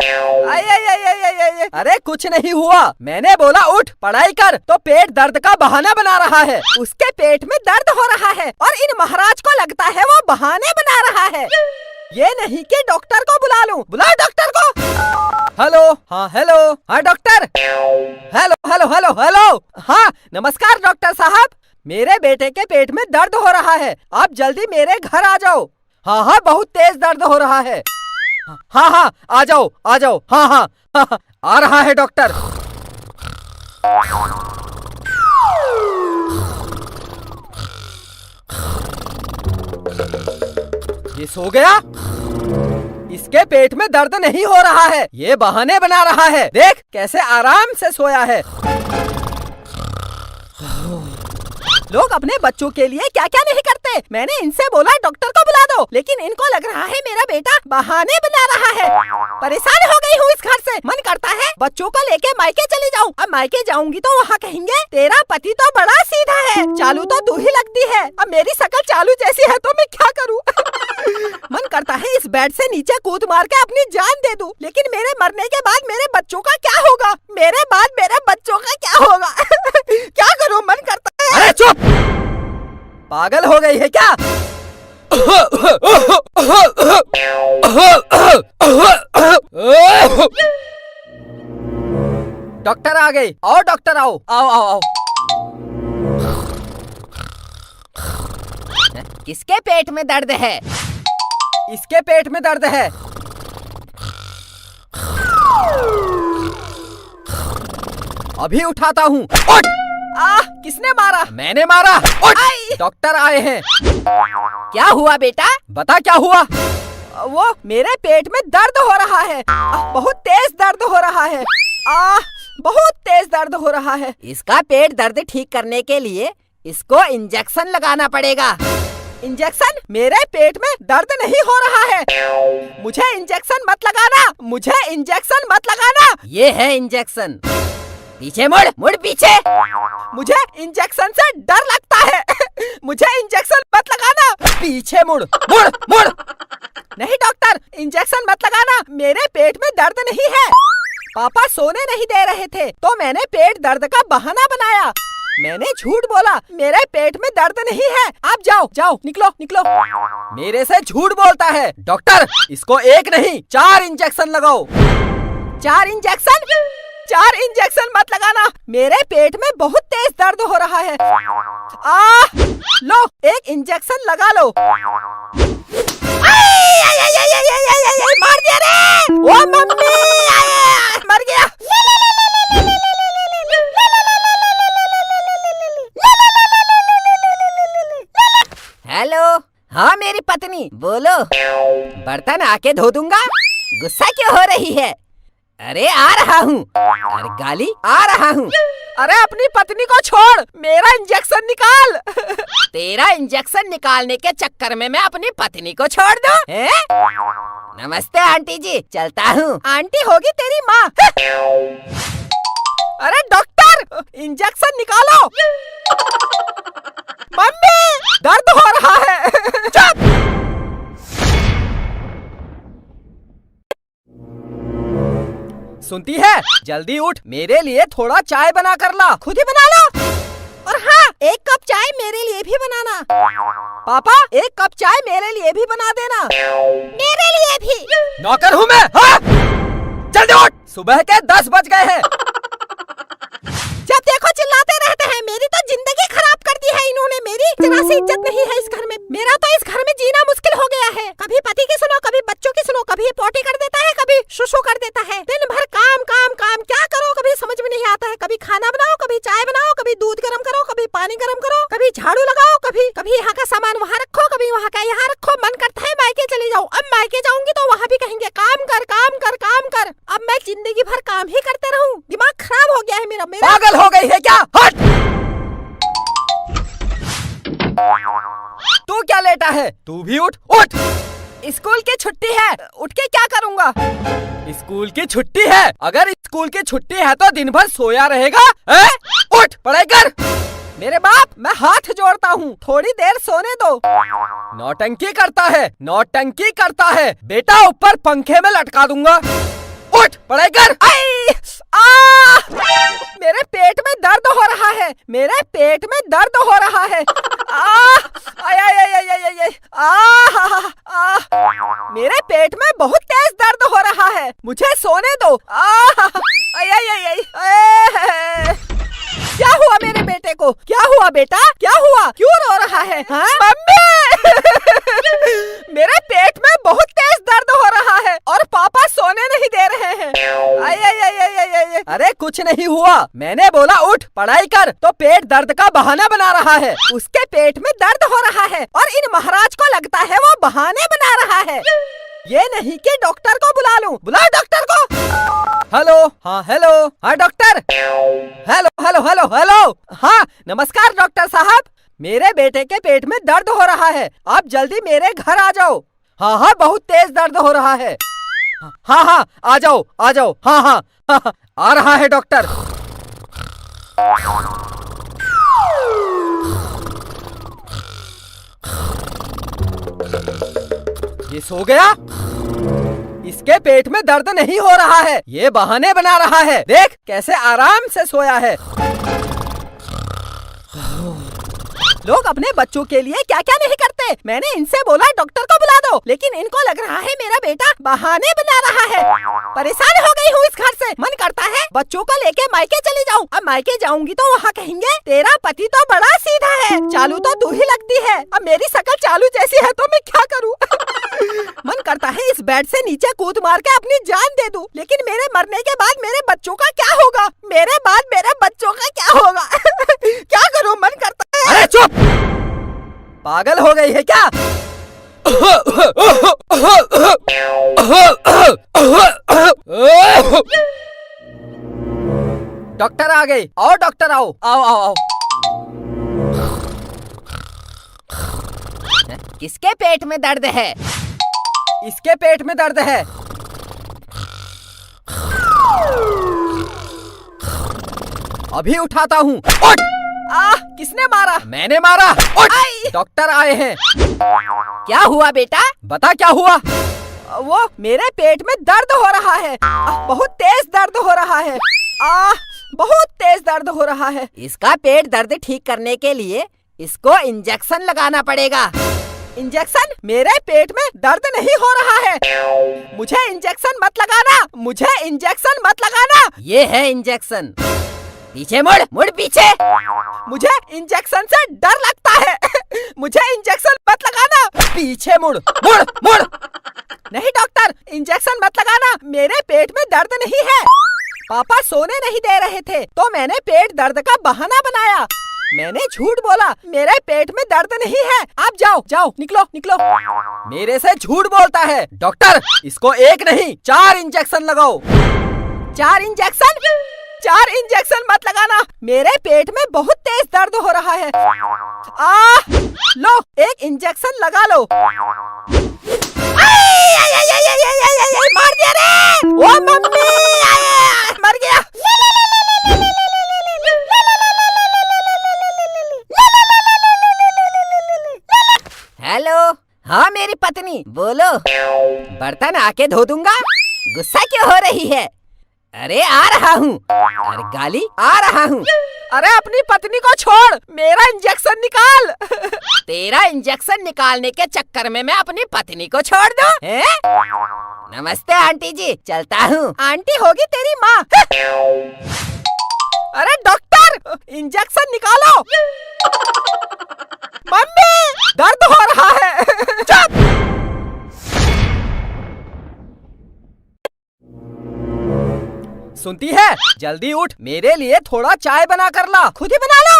अरे कुछ नहीं हुआ। मैंने बोला उठ, पढ़ाई कर, तो पेट दर्द का बहाना बना रहा है। उसके पेट में दर्द हो रहा है और इन महाराज को लगता है वो बहाने बना रहा है। ये नहीं कि डॉक्टर को बुला लूं। बुलाओ डॉक्टर को। हेलो, हाँ हेलो, हाँ doctor. Hello hello hello hello, हाँ नमस्कार डॉक्टर साहब। मेरे बेटे के पेट में दर्द हो रहा है, आप जल्दी मेरे घर आ जाओ। हाँ हाँ, बहुत तेज दर्द हो रहा है। हाँ हाँ, आ जाओ आ जाओ। हाँ हाँ, हाँ, आ रहा है डॉक्टर। ये सो गया? इसके पेट में दर्द नहीं हो रहा है, ये बहाने बना रहा है। देख कैसे आराम से सोया है। लोग अपने बच्चों के लिए क्या क्या नहीं करते। मैंने इनसे बोला डॉक्टर को बुला दो, लेकिन इनको लग रहा है मेरा बेटा बहाने बना रहा है। परेशान हो गई हूँ इस घर से। मन करता है बच्चों को लेके मायके चली जाऊँ। अब मायके जाऊंगी तो वहाँ कहेंगे तेरा पति तो बड़ा सीधा है, चालू तो तू ही लगती है। अब मेरी शक्ल चालू जैसी है तो मैं क्या करूँ? मन करता है इस बेड से नीचे कूद मार के अपनी जान दे दूं, लेकिन मेरे मरने के बाद मेरे बच्चों का क्या होगा? मेरे बाद मेरे बच्चों का क्या होगा? क्या करूं? मन करता है। अरे चुप! पागल हो गई है क्या? डॉक्टर आ गई। आओ डॉक्टर, आओ आओ आओ आओ। किसके पेट में दर्द है? इसके पेट में दर्द है। अभी उठाता हूँ। उठ! किसने मारा? मैंने मारा। उठ! डॉक्टर आए हैं। क्या हुआ बेटा? बता क्या हुआ? वो मेरे पेट में दर्द हो रहा है। बहुत तेज दर्द हो रहा है। बहुत तेज दर्द हो रहा है। इसका पेट दर्द ठीक करने के लिए इसको इंजेक्शन लगाना पड़ेगा। इंजेक्शन? मेरे पेट में दर्द नहीं हो रहा है। मुझे इंजेक्शन मत लगाना, मुझे इंजेक्शन मत लगाना। ये है इंजेक्शन। पीछे मुड़, मुड़ पीछे। मुझे इंजेक्शन से डर लगता है। मुझे इंजेक्शन मत लगाना। पीछे मुड़, मुड़, मुड़। नहीं डॉक्टर, इंजेक्शन मत लगाना, मेरे पेट में दर्द नहीं है। पापा सोने नहीं दे रहे थे तो मैंने पेट दर्द का बहाना बनाया। मैंने झूठ बोला, मेरे पेट में दर्द नहीं है। आप जाओ जाओ, निकलो निकलो। मेरे से झूठ बोलता है। डॉक्टर, इसको एक नहीं 4 इंजेक्शन लगाओ। 4 इंजेक्शन? 4 इंजेक्शन मत लगाना, मेरे पेट में बहुत तेज दर्द हो रहा है। लो 1 इंजेक्शन लगा लो। मार दिया रे! ओ मम्मी, मर गया। हेलो, हाँ मेरी पत्नी, बोलो। बर्तन आके धो दूंगा। गुस्सा क्यों हो रही है? अरे आ रहा हूँ। अरे गाली, आ रहा हूँ। अरे अपनी पत्नी को छोड़, मेरा इंजेक्शन निकाल। तेरा इंजेक्शन निकालने के चक्कर में मैं अपनी पत्नी को छोड़ दूं? नमस्ते आंटी जी, चलता हूँ। आंटी होगी तेरी माँ। अरे डॉक्टर, इंजेक्शन निकालो। मम्मी, दर्द हो रहा है। चुप! सुनती है? जल्दी उठ, मेरे लिए थोड़ा चाय बना कर ला। खुद ही बना लो। और हाँ, 1 कप चाय मेरे लिए भी बनाना। पापा, 1 कप चाय मेरे लिए भी बना देना। मेरे लिए भी। नौकर हूँ मैं। हाँ? जल्दी उठ, सुबह के 10 बज गए हैं। जब देखो चिल्लाते रहते हैं। मेरी तो जिंदगी खराब कर दी है इन्होंने। मेरी जरा सी इज्जत नहीं है इस घर में। मेरा तो इस घर में जीना मुश्किल हो गया है। कभी पति की सुनो, कभी बच्चों की सुनो, कभी पोटी कर देता है, कभी शुशु कर देता है। दिन भर काम काम काम, क्या करो कभी समझ में नहीं आता है। कभी खाना बनाओ, कभी चाय बनाओ, कभी दूध गर्म करो, कभी पानी गर्म करो, कभी झाड़ू लगाओ, कभी यहाँ का सामान वहाँ रखो, कभी वहाँ का यहाँ रखो। मन करता है मायके चले जाओ। अब मायके जाऊंगी तो वहाँ भी कहेंगे काम कर काम कर काम कर। अब मैं जिंदगी भर काम ही करते रहूं? दिमाग खराब हो गया है मेरा। पागल हो गई है क्या? हट! तू क्या लेटा है? तू भी उठ, उठ! स्कूल की छुट्टी है, उठ के क्या करूँगा? स्कूल की छुट्टी है? अगर स्कूल की छुट्टी है तो दिन भर सोया रहेगा? उठ, पढ़ाई कर। मेरे बाप, मैं हाथ जोड़ता हूँ, थोड़ी देर सोने दो। नौटंकी करता है, नौटंकी करता है। बेटा ऊपर पंखे में लटका दूंगा। उठ, पढ़ाई कर। मेरे पेट में दर्द हो रहा है, मेरे पेट में दर्द हो रहा है। मेरे पेट में बहुत तेज दर्द हो रहा है, मुझे सोने दो। क्या हुआ मेरे बेटे को? क्या हुआ बेटा? क्या कुछ नहीं हुआ। मैंने बोला उठ पढ़ाई कर, तो पेट दर्द का बहाना बना रहा है। उसके पेट में दर्द हो रहा है और इन महाराज को लगता है वो बहाने बना रहा है। ये नहीं कि डॉक्टर को बुला लूं। बुलाओ डॉक्टर को। हेलो, हाँ हेलो, हाँ doctor. Hello hello hello hello, हाँ नमस्कार डॉक्टर साहब। मेरे बेटे के पेट में दर्द हो रहा है, आप जल्दी मेरे घर आ जाओ। हाँ हाँ, बहुत तेज दर्द हो रहा है। हाँ हाँ, आ जाओ आ जाओ। हाँ हाँ, हाँ, आ रहा है डॉक्टर। ये सो गया? इसके पेट में दर्द नहीं हो रहा है, ये बहाने बना रहा है। देख कैसे आराम से सोया है। लोग अपने बच्चों के लिए क्या क्या नहीं करते। मैंने इनसे बोला डॉक्टर को बुला दो, लेकिन इनको लग रहा है मेरा बेटा बहाने बना रहा है। परेशान हो गई हूँ इस घर से। मन करता है बच्चों को लेके मायके चली जाऊँ। अब मायके जाऊंगी तो वहाँ कहेंगे तेरा पति तो बड़ा सीधा है, चालू तो तू ही लगती है। अब मेरी शक्ल चालू जैसी है तो मैं क्या करूँ? मन करता है इस बेड से नीचे कूद मार के अपनी जान दे दूं, लेकिन मेरे मरने के बाद मेरे बच्चों का क्या होगा? मेरे बाद मेरे बच्चों का क्या होगा? क्या करूं? मन करता है। अरे चुप! पागल हो गई है क्या? डॉक्टर आ गई। आओ डॉक्टर आओ आओ आओ आओ। किसके पेट में दर्द है? इसके पेट में दर्द है। अभी उठाता हूँ। उठ! किसने मारा? मैंने मारा। उठ! डॉक्टर आए हैं। क्या हुआ बेटा? बता क्या हुआ? वो मेरे पेट में दर्द हो रहा है। बहुत तेज दर्द हो रहा है। बहुत तेज दर्द हो रहा है। इसका पेट दर्द ठीक करने के लिए इसको इंजेक्शन लगाना पड़ेगा। इंजेक्शन? मेरे पेट में दर्द नहीं हो रहा है। मुझे इंजेक्शन मत लगाना, मुझे इंजेक्शन मत लगाना। ये है इंजेक्शन। पीछे मुड़, मुड़ पीछे। मुझे इंजेक्शन से डर लगता है। मुझे इंजेक्शन मत लगाना। पीछे मुड़, मुड़, मुड़। नहीं डॉक्टर, इंजेक्शन मत लगाना, मेरे पेट में दर्द नहीं है। पापा सोने नहीं दे रहे थे तो मैंने पेट दर्द का बहाना बनाया। मैंने झूठ बोला, मेरे पेट में दर्द नहीं है। आप जाओ जाओ, निकलो निकलो। मेरे से झूठ बोलता है। डॉक्टर, इसको एक नहीं 4 इंजेक्शन लगाओ। 4 इंजेक्शन? 4 इंजेक्शन मत लगाना, मेरे पेट में बहुत तेज दर्द हो रहा है। लो 1 इंजेक्शन लगा लो। मार दिया रे! ओ मम्मी, मर गया। हेलो, हाँ मेरी पत्नी, बोलो। बर्तन आके धो दूंगा। गुस्सा क्यों हो रही है? अरे आ रहा हूँ। अरे गाली, आ रहा हूँ। अरे अपनी पत्नी को छोड़, मेरा इंजेक्शन निकाल। तेरा इंजेक्शन निकालने के चक्कर में मैं अपनी पत्नी को छोड़ दूं? नमस्ते आंटी जी, चलता हूँ। आंटी होगी तेरी माँ। अरे डॉक्टर, इंजेक्शन निकालो। मम्मी, दर्द हो रहा है। चुप! सुनती है? जल्दी उठ, मेरे लिए थोड़ा चाय बना कर ला। खुद ही बना लो।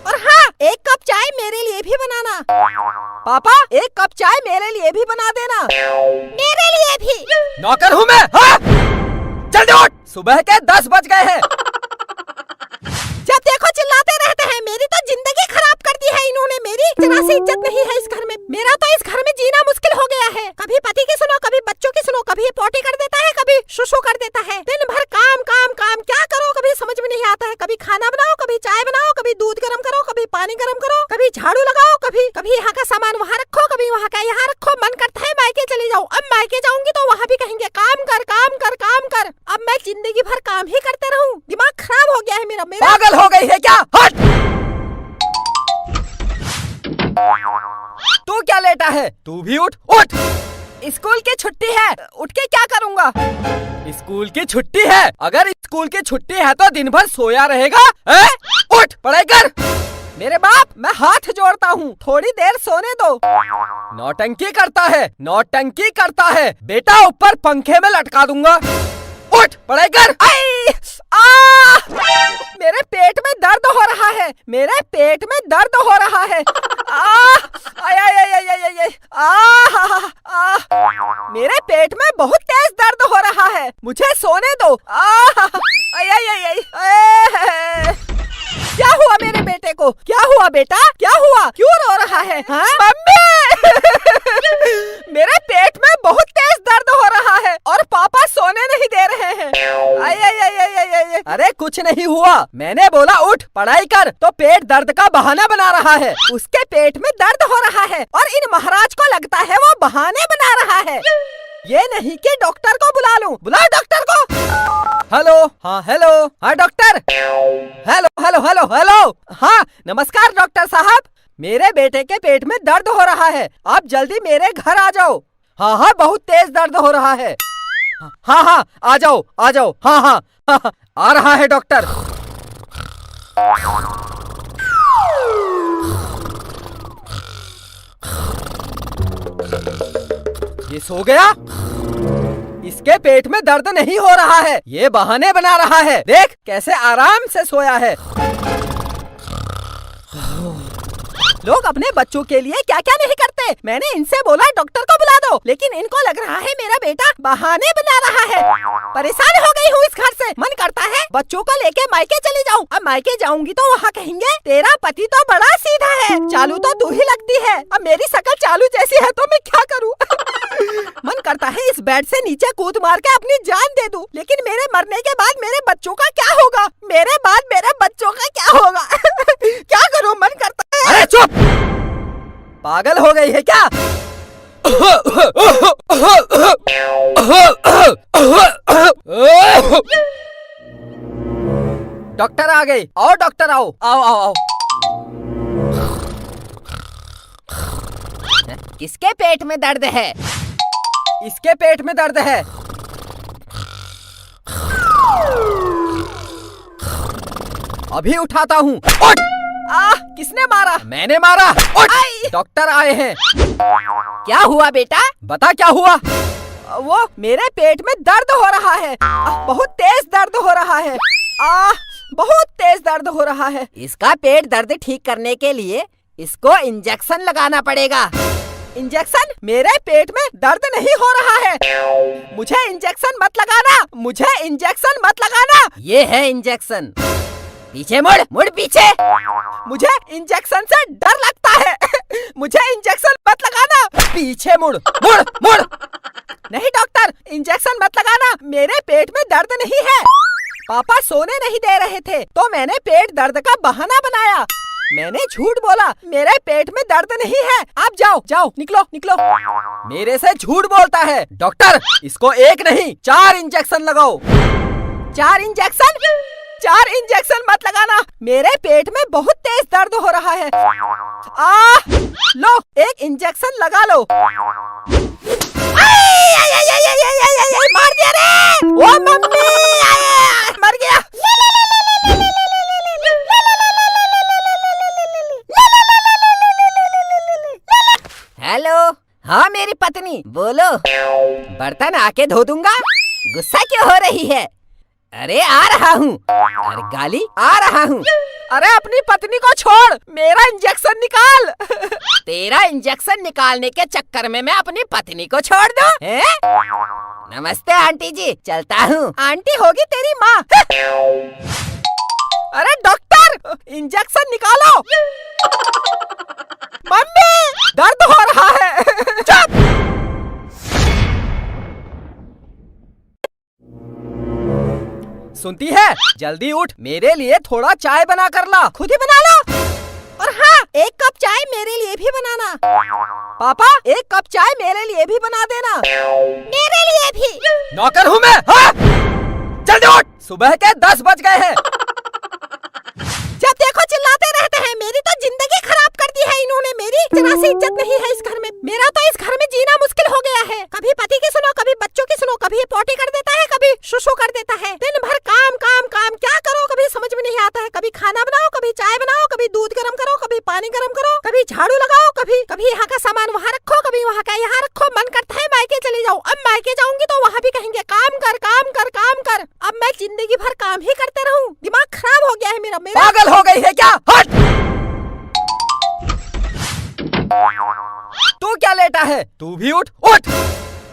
और हाँ, 1 कप चाय मेरे लिए भी बनाना। पापा, 1 कप चाय मेरे लिए भी बना देना। मेरे लिए भी। नौकर हूँ मैं। हाँ? जल्दी उठ, सुबह के 10 बज गए हैं। जब देखो चिल्लाते रहते हैं। मेरी तो जिंदगी खराब कर दी है इन्होंने। मेरी जरा सी इज्जत नहीं है इस घर में। मेरा तो इस घर में जीना मुश्किल हो गया है। कभी पति की सुनो, कभी बच्चों की सुनो, कभी पोटी कर देता है, कभी शुशु कर देता है। दिन भर काम काम काम, क्या करो कभी समझ में नहीं आता है। कभी खाना बनाओ, कभी चाय बनाओ, कभी दूध गर्म करो, कभी पानी गर्म करो, कभी झाड़ू लगाओ, कभी यहाँ का सामान वहाँ रखो, कभी वहाँ का यहाँ रखो। मन करता है मायके चली जाऊँ। अब मायके जाऊंगी तो वहाँ भी कहेंगे काम कर काम कर काम कर। अब मैं जिंदगी भर काम ही करते रहूँ। दिमाग खराब हो गया है मेरा। पागल हो गई है क्या? हट! तू क्या लेटा है? तू भी उठ। उठ! स्कूल की छुट्टी है, उठ के क्या करूँगा? स्कूल की छुट्टी है? अगर स्कूल की छुट्टी है तो दिन भर सोया रहेगा? उठ, पढ़ाई कर। मेरे बाप, मैं हाथ जोड़ता हूँ, थोड़ी देर सोने दो। नौटंकी करता है, नौटंकी करता है। बेटा ऊपर पंखे में लटका दूंगा। उठ, पढ़ाई कर। मेरे पेट में दर्द हो रहा है, मेरे पेट में दर्द हो रहा है। आय आय आय आय आय आय, मेरे पेट में बहुत तेज दर्द हो रहा है, मुझे सोने दो। आय आय आय आय। क्या हुआ मेरे बेटे को? क्या हुआ बेटा? क्या हुआ? क्यों रो रहा है? हाँ? मम्मी मेरे पेट में बहुत तेज दर्द हो रहा है और पापा सोने नहीं दे रहे हैं। आय आय आय आय आय आय। अरे कुछ नहीं हुआ, मैंने बोला उठ पढ़ाई कर, तो पेट दर्द का बहाना बना रहा है। उसके पेट में दर्द हो रहा है और इन महाराज को लगता है वो बहाने बना रहा है। ये नहीं कि डॉक्टर को बुला लूं। बुलाओ डॉक्टर को। हेलो, हाँ हेलो, हाँ doctor. Hello hello hello hello, हाँ नमस्कार डॉक्टर साहब, मेरे बेटे के पेट में दर्द हो रहा है, आप जल्दी मेरे घर आ जाओ। हाँ हाँ बहुत तेज दर्द हो रहा है। हाँ हाँ आ जाओ आ जाओ। हाँ हाँ, हाँ, आ रहा है डॉक्टर। ये सो गया? इसके पेट में दर्द नहीं हो रहा है, ये बहाने बना रहा है। देख कैसे आराम से सोया है। लोग अपने बच्चों के लिए क्या क्या नहीं करते। मैंने इनसे बोला डॉक्टर को बुला दो, लेकिन इनको लग रहा है मेरा बेटा बहाने बना रहा है। परेशान हो गई हूँ इस घर से। मन करता है बच्चों को लेके मायके चली जाऊँ। अब मायके जाऊंगी तो वहाँ कहेंगे तेरा पति तो बड़ा सीधा है, चालू तो तू ही लगती है। अब मेरी शक्ल चालू जैसी है तो मैं क्या करूँ? मन करता है इस बेड से नीचे कूद मार के अपनी जान दे दूं, लेकिन मेरे मरने के बाद मेरे बच्चों का क्या होगा? मेरे बाद मेरे बच्चों का क्या होगा? क्या करूं? मन करता है। अरे चुप, पागल हो गई है क्या? डॉक्टर आ गई। आओ डॉक्टर आओ आओ आओ आओ। किसके पेट में दर्द है? इसके पेट में दर्द है। अभी उठाता हूँ। उठ! किसने मारा? मैंने मारा। उठ! डॉक्टर आए हैं। क्या हुआ बेटा? बता क्या हुआ? वो मेरे पेट में दर्द हो रहा है, बहुत तेज दर्द हो रहा है। बहुत तेज दर्द हो रहा है। इसका पेट दर्द ठीक करने के लिए इसको इंजेक्शन लगाना पड़ेगा। इंजेक्शन? मेरे पेट में दर्द नहीं हो रहा है, मुझे इंजेक्शन मत लगाना, मुझे इंजेक्शन मत लगाना। ये है इंजेक्शन। पीछे मुड़, मुड़ पीछे। मुझे इंजेक्शन से डर लगता है। मुझे इंजेक्शन मत लगाना। पीछे मुड़, मुड़, मुड़। नहीं डॉक्टर, इंजेक्शन मत लगाना, मेरे पेट में दर्द नहीं है। पापा सोने नहीं दे रहे थे तो मैंने पेट दर्द का बहाना बनाया। मैंने झूठ बोला, मेरे पेट में दर्द नहीं है। आप जाओ जाओ, निकलो निकलो। मेरे से झूठ बोलता है। डॉक्टर इसको एक नहीं 4 इंजेक्शन लगाओ। 4 इंजेक्शन? 4 इंजेक्शन मत लगाना, मेरे पेट में बहुत तेज दर्द हो रहा है। लो 1 इंजेक्शन लगा लो। मार दिया रे! ओ मम्मी मर गया। हेलो, हाँ मेरी पत्नी, बोलो। बर्तन आके धो दूंगा। गुस्सा क्यों हो रही है? अरे आ रहा हूँ। अरे गाली? आ रहा हूँ। अरे अपनी पत्नी को छोड़, मेरा इंजेक्शन निकाल। तेरा इंजेक्शन निकालने के चक्कर में मैं अपनी पत्नी को छोड़ दूं? नमस्ते आंटी जी, चलता हूँ। आंटी होगी तेरी माँ। अरे डॉक्टर इंजेक्शन निकालो। मम्मी दर्द हो रहा है। चुप! सुनती है? जल्दी उठ, मेरे लिए थोड़ा चाय बना कर ला। खुद ही बना लो। और हाँ 1 कप चाय मेरे लिए भी बनाना। पापा 1 कप चाय मेरे लिए भी बना देना। मेरे लिए भी। नौकर हूँ मैं। हाँ? जल्दी उठ, सुबह के 10 बज गए हैं। जब देखो चिल्लाते रहते हैं। मेरी तो जिंदगी खराब कर दी है इन्होंने। मेरी जरा सी इज्जत नहीं है इस घर में। मेरा तो इस घर में जीना मुश्किल हो गया है। कभी पति की सुनो, कभी बच्चों की सुनो, कभी पोटी कर देता है, कभी शुशु कर देता है। दिन भर काम काम काम, क्या करो कभी समझ में नहीं आता है। कभी खाना बनाओ, कभी चाय बनाओ, कभी दूध गर्म करो, कभी पानी गर्म करो, कभी झाड़ू लगाओ, कभी यहाँ का सामान वहाँ रखो, कभी वहाँ का यहाँ रखो। मन करता है मायके चली जाऊँ। अब मायके जाऊंगी तो वहाँ भी कहेंगे काम कर काम कर काम कर। अब मैं जिंदगी भर काम ही करती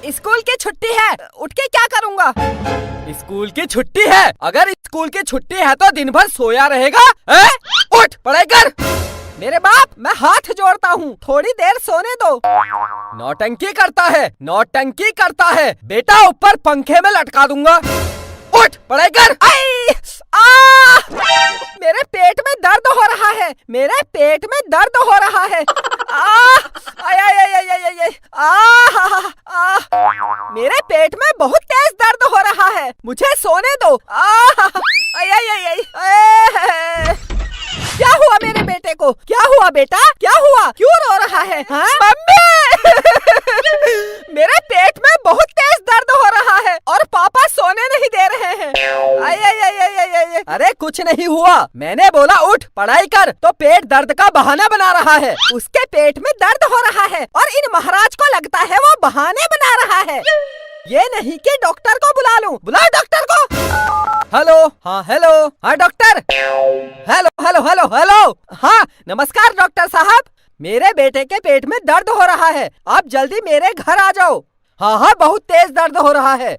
स्कूल की छुट्टी है, उठ के क्या करूँगा? स्कूल की छुट्टी है? अगर स्कूल की छुट्टी है तो दिन भर सोया रहेगा? उठ पढ़ाई कर। मेरे बाप, मैं हाथ जोड़ता हूँ, थोड़ी देर सोने दो। नौटंकी करता है, नौटंकी करता है। बेटा ऊपर पंखे में लटका दूंगा। उठ पढ़ाई कर। मेरे पेट में दर्द हो रहा है, मेरे पेट में दर्द हो रहा है। मेरे पेट में बहुत तेज दर्द हो रहा है, मुझे सोने दो। क्या हुआ मेरे बेटे को? क्या हुआ बेटा? क्या हुआ? क्यों रो रहा है? हाँ? मम्मी मेरे पेट में बहुत तेज दर्द हो रहा है और पापा सोने नहीं दे रहे हैं। अरे कुछ नहीं हुआ, मैंने बोला उठ पढ़ाई कर, तो पेट दर्द का बहाना बना रहा है। उसके पेट में दर्द हो रहा है और इन महाराज को लगता है वो बहाने बना रहा है। ये नहीं कि डॉक्टर को बुला लूं। बुलाओ डॉक्टर को। हेलो, हाँ हेलो, हाँ doctor. Hello hello hello hello, हाँ नमस्कार डॉक्टर साहब। मेरे बेटे के पेट में दर्द हो रहा है, आप जल्दी मेरे घर आ जाओ। हाँ हाँ बहुत तेज दर्द हो रहा है।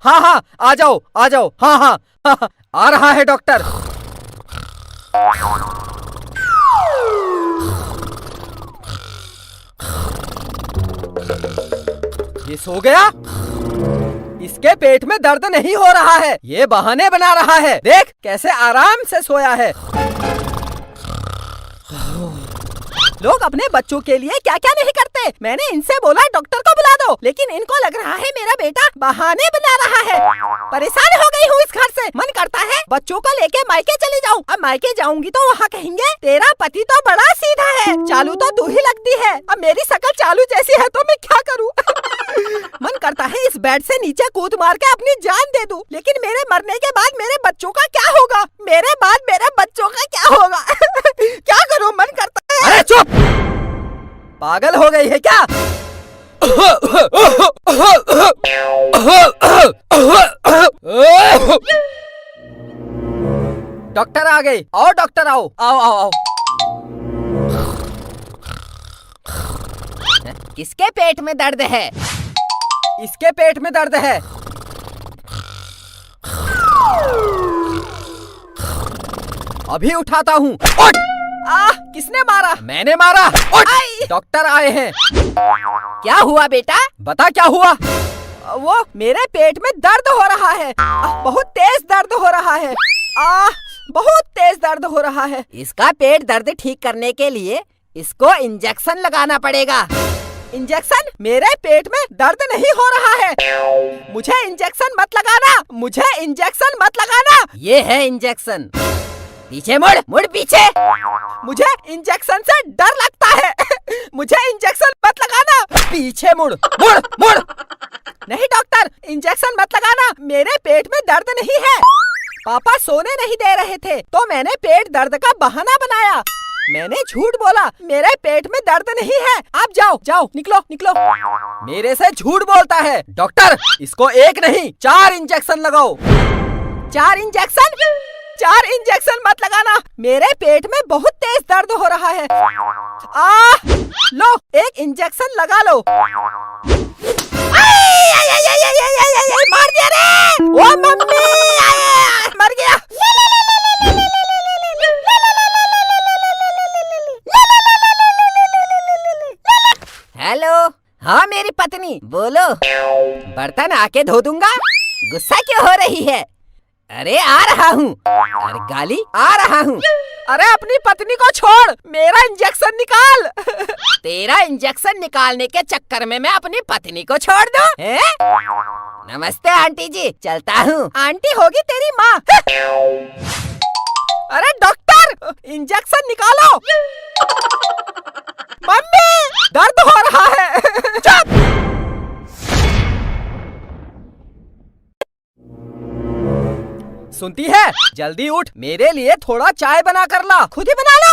हाँ हाँ आ जाओ आ जाओ। हाँ हाँ, हाँ आ रहा है डॉक्टर। ये सो गया? इसके पेट में दर्द नहीं हो रहा है, ये बहाने बना रहा है। देख कैसे आराम से सोया है। लोग अपने बच्चों के लिए क्या क्या नहीं करते। मैंने इनसे बोला डॉक्टर को बुला दो, लेकिन इनको लग रहा है मेरा बेटा बहाने बना रहा है। परेशान हो गई हूँ इस घर से। मन करता है बच्चों को लेके मायके चली जाऊँ। अब मायके जाऊंगी तो वहाँ कहेंगे तेरा पति तो बड़ा सीधा है, चालू तो तू ही लगती है। अब मेरी शक्ल चालू जैसी है तो मैं क्या करूँ? मन करता है इस बेड से नीचे कूद मार के अपनी जान दे दूं, लेकिन मेरे मरने के बाद मेरे बच्चों का क्या होगा? मेरे बाद मेरे बच्चों का क्या होगा? क्या करूं? मन करता है। अरे चुप! पागल हो गई है क्या? डॉक्टर आ गई। आओ डॉक्टर आओ आओ आओ आओ। किसके पेट में दर्द है? इसके पेट में दर्द है। अभी उठाता हूँ। उठ! किसने मारा? मैंने मारा। उठ! डॉक्टर आए हैं। क्या हुआ बेटा? बता क्या हुआ? वो मेरे पेट में दर्द हो रहा है, बहुत तेज दर्द हो रहा है। बहुत तेज दर्द हो रहा है। इसका पेट दर्द ठीक करने के लिए इसको इंजेक्शन लगाना पड़ेगा। इंजेक्शन? मेरे पेट में दर्द नहीं हो रहा है। मुझे इंजेक्शन मत लगाना, मुझे इंजेक्शन मत लगाना। ये है इंजेक्शन। पीछे मुड़, मुड़ पीछे। मुझे इंजेक्शन से डर लगता है। मुझे इंजेक्शन मत लगाना। पीछे मुड़, मुड़, मुड़। नहीं डॉक्टर, इंजेक्शन मत लगाना, मेरे पेट में दर्द नहीं है। पापा सोने नहीं दे रहे थे तो मैंने पेट दर्द का बहाना बनाया। मैंने झूठ बोला, मेरे पेट में दर्द नहीं है। आप जाओ जाओ, निकलो निकलो। मेरे से झूठ बोलता है। डॉक्टर इसको एक नहीं 4 इंजेक्शन लगाओ। 4 इंजेक्शन? 4 इंजेक्शन मत लगाना, मेरे पेट में बहुत तेज दर्द हो रहा है। लो 1 इंजेक्शन लगा लो। मार दिया रे! ओ मम्मी मर गया। हेलो, हाँ मेरी पत्नी बोलो। बर्तन आके धो दूंगा। गुस्सा क्यों हो रही है? अरे आ रहा हूँ। अरे गाली आ रहा हूँ। अरे अपनी पत्नी को छोड़, मेरा इंजेक्शन निकाल। तेरा इंजेक्शन निकालने के चक्कर में मैं अपनी पत्नी को छोड़ दूं? नमस्ते आंटी जी, चलता हूँ। आंटी होगी तेरी माँ। अरे डॉक्टर इंजेक्शन निकालो। मम्मी दर्द हो रहा है। चुप! सुनती है? जल्दी उठ, मेरे लिए थोड़ा चाय बना कर ला। खुद ही बना लो।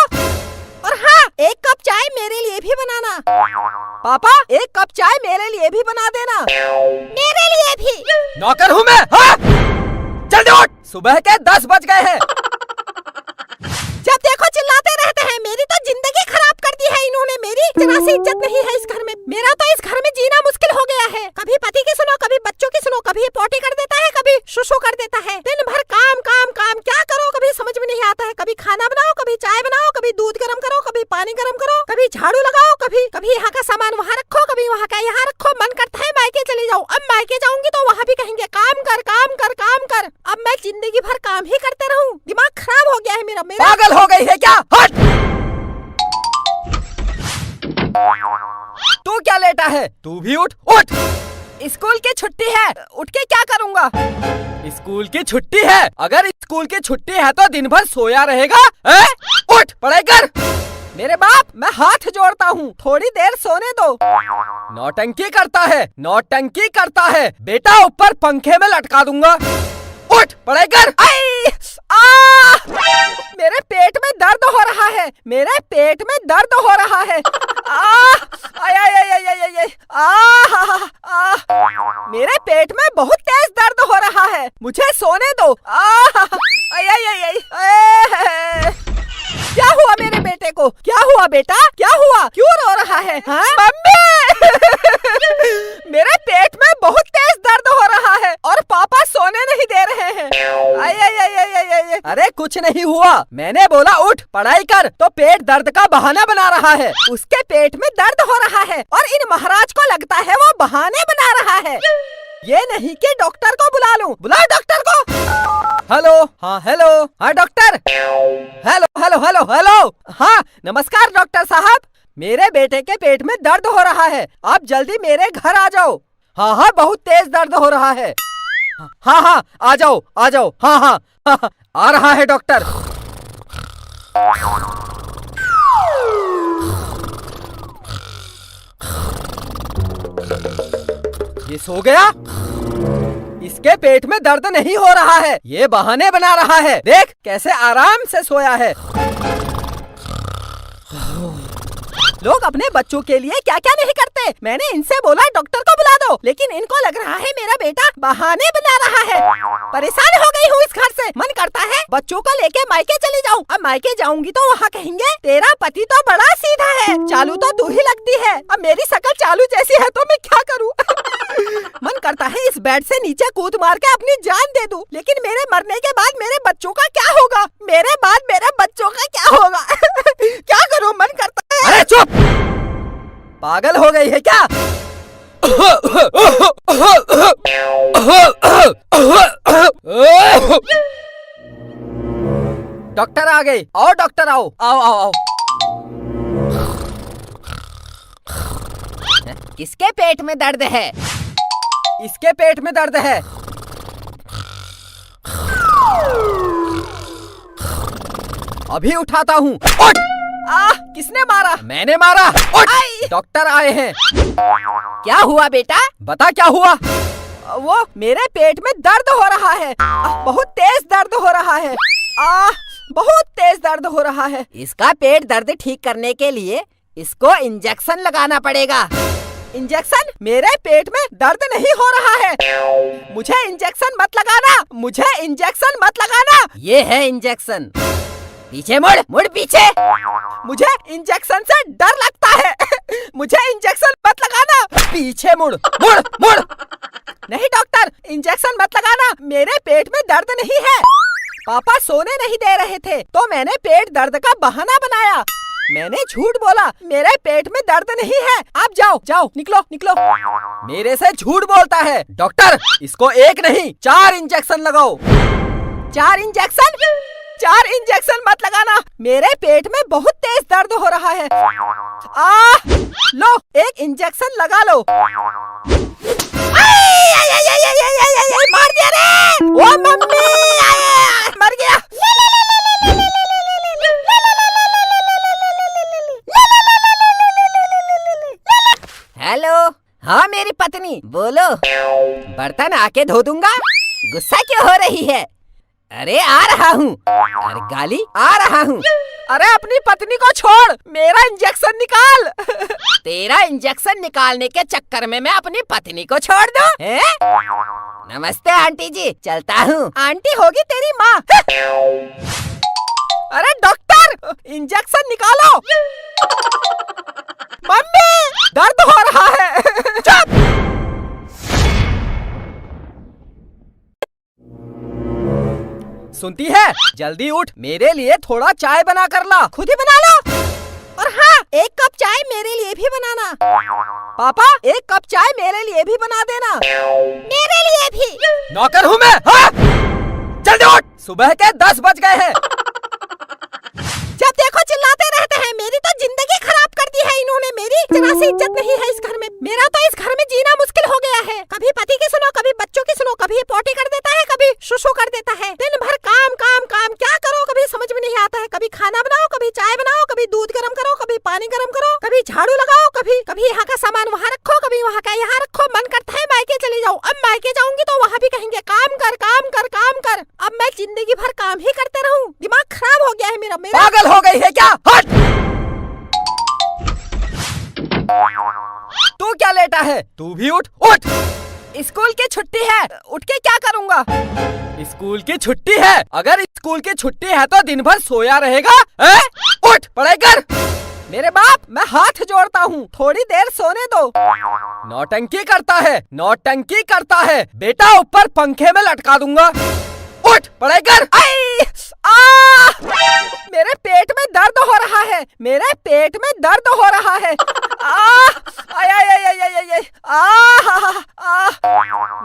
और हाँ 1 कप चाय मेरे लिए भी बनाना। पापा 1 कप चाय मेरे लिए भी बना देना। मेरे लिए भी। नौकर हूँ मैं। हाँ? जल्दी उठ, सुबह के 10 बज गए हैं। जब देखो चिल्लाते रहते हैं। मेरी तो जिंदगी खराब कर दी है इन्होंने। मेरी जरा सी इज्जत नहीं है इस घर में। मेरा तो इस घर में जीना मुश्किल हो गया है। कभी पति की सुनो, कभी बच्चों की सुनो, कभी पोटी कर देता है, कभी शुशु कर देता है। दिन भर काम काम काम, क्या करो कभी समझ में नहीं आता है। कभी खाना बनाओ, कभी चाय बनाओ, कभी दूध गर्म करो, कभी पानी गर्म करो, कभी झाड़ू लगाओ, कभी यहाँ का सामान वहाँ रखो, कभी वहाँ का यहाँ रखो। मन करता है मायके चली जाऊँ। अब मायके जाऊंगी तो वहाँ भी कहेंगे काम कर काम कर काम कर। अब मैं जिंदगी भर काम ही करते रहूं। दिमाग खराब हो गया है मेरा। पागल हो गई है क्या? हट! तू क्या लेटा है? तू भी उठ। उठ! स्कूल की छुट्टी है, उठ के क्या करूँगा? स्कूल की छुट्टी है? अगर स्कूल की छुट्टी है तो दिन भर सोया रहेगा? उठ, पढ़ाई कर। मेरे बाप, मैं हाथ जोड़ता हूँ, थोड़ी देर सोने दो। नौटंकी करता है, नौटंकी करता है। बेटा ऊपर पंखे में लटका दूंगा। उठ, पढ़ाई कर। मेरे पेट में दर्द हो रहा है, मेरे पेट में दर्द हो रहा है। मेरे पेट में बहुत तेज दर्द हो रहा है, मुझे सोने दो। क्या हुआ मेरे बेटे को? क्या हुआ बेटा? क्या हुआ? क्यों रो रहा है? हाँ? मम्मी! मेरे पेट में बहुत तेज दर्द हो रहा है और पापा सोने नहीं दे रहे हैं। अरे कुछ नहीं हुआ, मैंने बोला उठ पढ़ाई कर, तो पेट दर्द का बहाना बना रहा है। उसके पेट में दर्द हो रहा है और इन महाराज को लगता है वो बहाने बना रहा है। ये नहीं कि डॉक्टर को बुला लूं। बुलाओ डॉक्टर को। हेलो, हाँ हेलो, हाँ doctor. Hello hello hello hello, हाँ नमस्कार डॉक्टर साहब। मेरे बेटे के पेट में दर्द हो रहा है, आप जल्दी मेरे घर आ जाओ। हाँ हाँ, बहुत तेज दर्द हो रहा है। हाँ हाँ, आ जाओ आ जाओ। हाँ हाँ हाँ, आ रहा है डॉक्टर। ये सो गया? इसके पेट में दर्द नहीं हो रहा है, ये बहाने बना रहा है। देख कैसे आराम से सोया है। लोग अपने बच्चों के लिए क्या क्या नहीं करते। मैंने इनसे बोला डॉक्टर को बुला दो, लेकिन इनको लग रहा है मेरा बेटा बहाने बना रहा है। परेशान हो गई हूँ इस घर से। मन करता है बच्चों को लेके मायके चली जाऊँ। अब मायके जाऊंगी तो वहाँ कहेंगे तेरा पति तो बड़ा सीधा है, चालू तो तू ही लगती है। अब मेरी शकल चालू जैसी है तो मैं क्या करूँ? मन करता है इस बेड से नीचे कूद मार के अपनी जान दे दूं, लेकिन मेरे मरने के बाद मेरे बच्चों का क्या होगा? मेरे बाद मेरे बच्चों का क्या होगा? क्या करूं? मन करता है। अरे चुप! पागल हो गई है क्या? डॉक्टर आ गई। आओ डॉक्टर, आओ आओ आओ आओ। किसके पेट में दर्द है? इसके पेट में दर्द है। अभी उठाता हूँ। उठ! किसने मारा? मैंने मारा। उठ! डॉक्टर आए हैं। क्या हुआ बेटा? बता क्या हुआ? वो मेरे पेट में दर्द हो रहा है, बहुत तेज दर्द हो रहा है। बहुत तेज दर्द हो रहा है। इसका पेट दर्द ठीक करने के लिए इसको इंजेक्शन लगाना पड़ेगा। इंजेक्शन? मेरे पेट में दर्द नहीं हो रहा है। मुझे इंजेक्शन मत लगाना, मुझे इंजेक्शन मत लगाना। ये है इंजेक्शन। पीछे मुड़, मुड़ पीछे। मुझे इंजेक्शन से डर लगता है। मुझे इंजेक्शन मत लगाना। पीछे मुड़, मुड़, मुड़। नहीं डॉक्टर, इंजेक्शन मत लगाना, मेरे पेट में दर्द नहीं है। पापा सोने नहीं दे रहे थे तो मैंने पेट दर्द का बहाना बनाया। मैंने झूठ बोला, मेरे पेट में दर्द नहीं है। आप जाओ जाओ, निकलो निकलो। मेरे से झूठ बोलता है। डॉक्टर, इसको एक नहीं 4 इंजेक्शन लगाओ। 4 इंजेक्शन? 4 इंजेक्शन मत लगाना, मेरे पेट में बहुत तेज दर्द हो रहा है। लो 1 इंजेक्शन लगा लो। मार दिया रे! ओ मम्मी, मर गया। हेलो, हाँ मेरी पत्नी, बोलो। बर्तन आके धो दूंगा। गुस्सा क्यों हो रही है? अरे आ रहा हूँ। अरे गाली, आ रहा हूँ। अरे अपनी पत्नी को छोड़, मेरा इंजेक्शन निकाल। तेरा इंजेक्शन निकालने के चक्कर में मैं अपनी पत्नी को छोड़ दूं? नमस्ते आंटी जी, चलता हूँ। आंटी होगी तेरी माँ। अरे डॉक्टर! डॉक्टर इंजेक्शन निकालो। मम्मी दर्द हो रहा है। चुप। सुनती है, जल्दी उठ, मेरे लिए थोड़ा चाय बना कर ला। खुद ही बना लो। और हाँ, एक कप चाय मेरे लिए भी बनाना। पापा एक कप चाय मेरे लिए भी बना देना। मेरे लिए भी। नौकर हूँ मैं। हाँ? जल्दी उठ, सुबह के 10 बज गए हैं। जब देखो चिल्लाते रहते हैं। मेरी तो जिंदगी खराब कर दी है इन्होंने। मेरी जरा सी इज्जत नहीं है इस घर में। मेरा तो इस घर में जीना मुश्किल हो गया है। कभी पति की सुनो, कभी बच्चों की सुनो, कभी पोटी कर देता है, कभी शुशु कर देता है। दिन भर काम काम काम, क्या करो कभी समझ में नहीं आता है। कभी खाना बनाओ, कभी चाय बनाओ, कभी दूध गर्म करो, कभी पानी गर्म करो, कभी झाड़ू लगाओ, कभी यहाँ का सामान वहाँ रखो, कभी वहाँ का यहाँ रखो। मन करता है मायके चली जाऊँ। अब मायके जाऊंगी तो वहाँ भी कहेंगे काम कर काम कर काम कर। अब मैं जिंदगी भर काम ही करते रहूँ। दिमाग खराब हो गया है मेरा। पागल हो गई है क्या? हट। तू क्या लेटा है? तू भी उठ। उठ। स्कूल की छुट्टी है, उठ के क्या करूँगा? स्कूल की छुट्टी है? अगर स्कूल की छुट्टी है तो दिन भर सोया रहेगा? उठ, पढ़ाई कर। मेरे बाप, मैं हाथ जोड़ता हूँ, थोड़ी देर सोने दो। नौटंकी करता है, नौटंकी करता है। बेटा ऊपर पंखे में लटका दूंगा। उठ, पढ़ाई कर। मेरे पेट में दर्द हो रहा है। मेरे पेट में दर्द हो रहा है।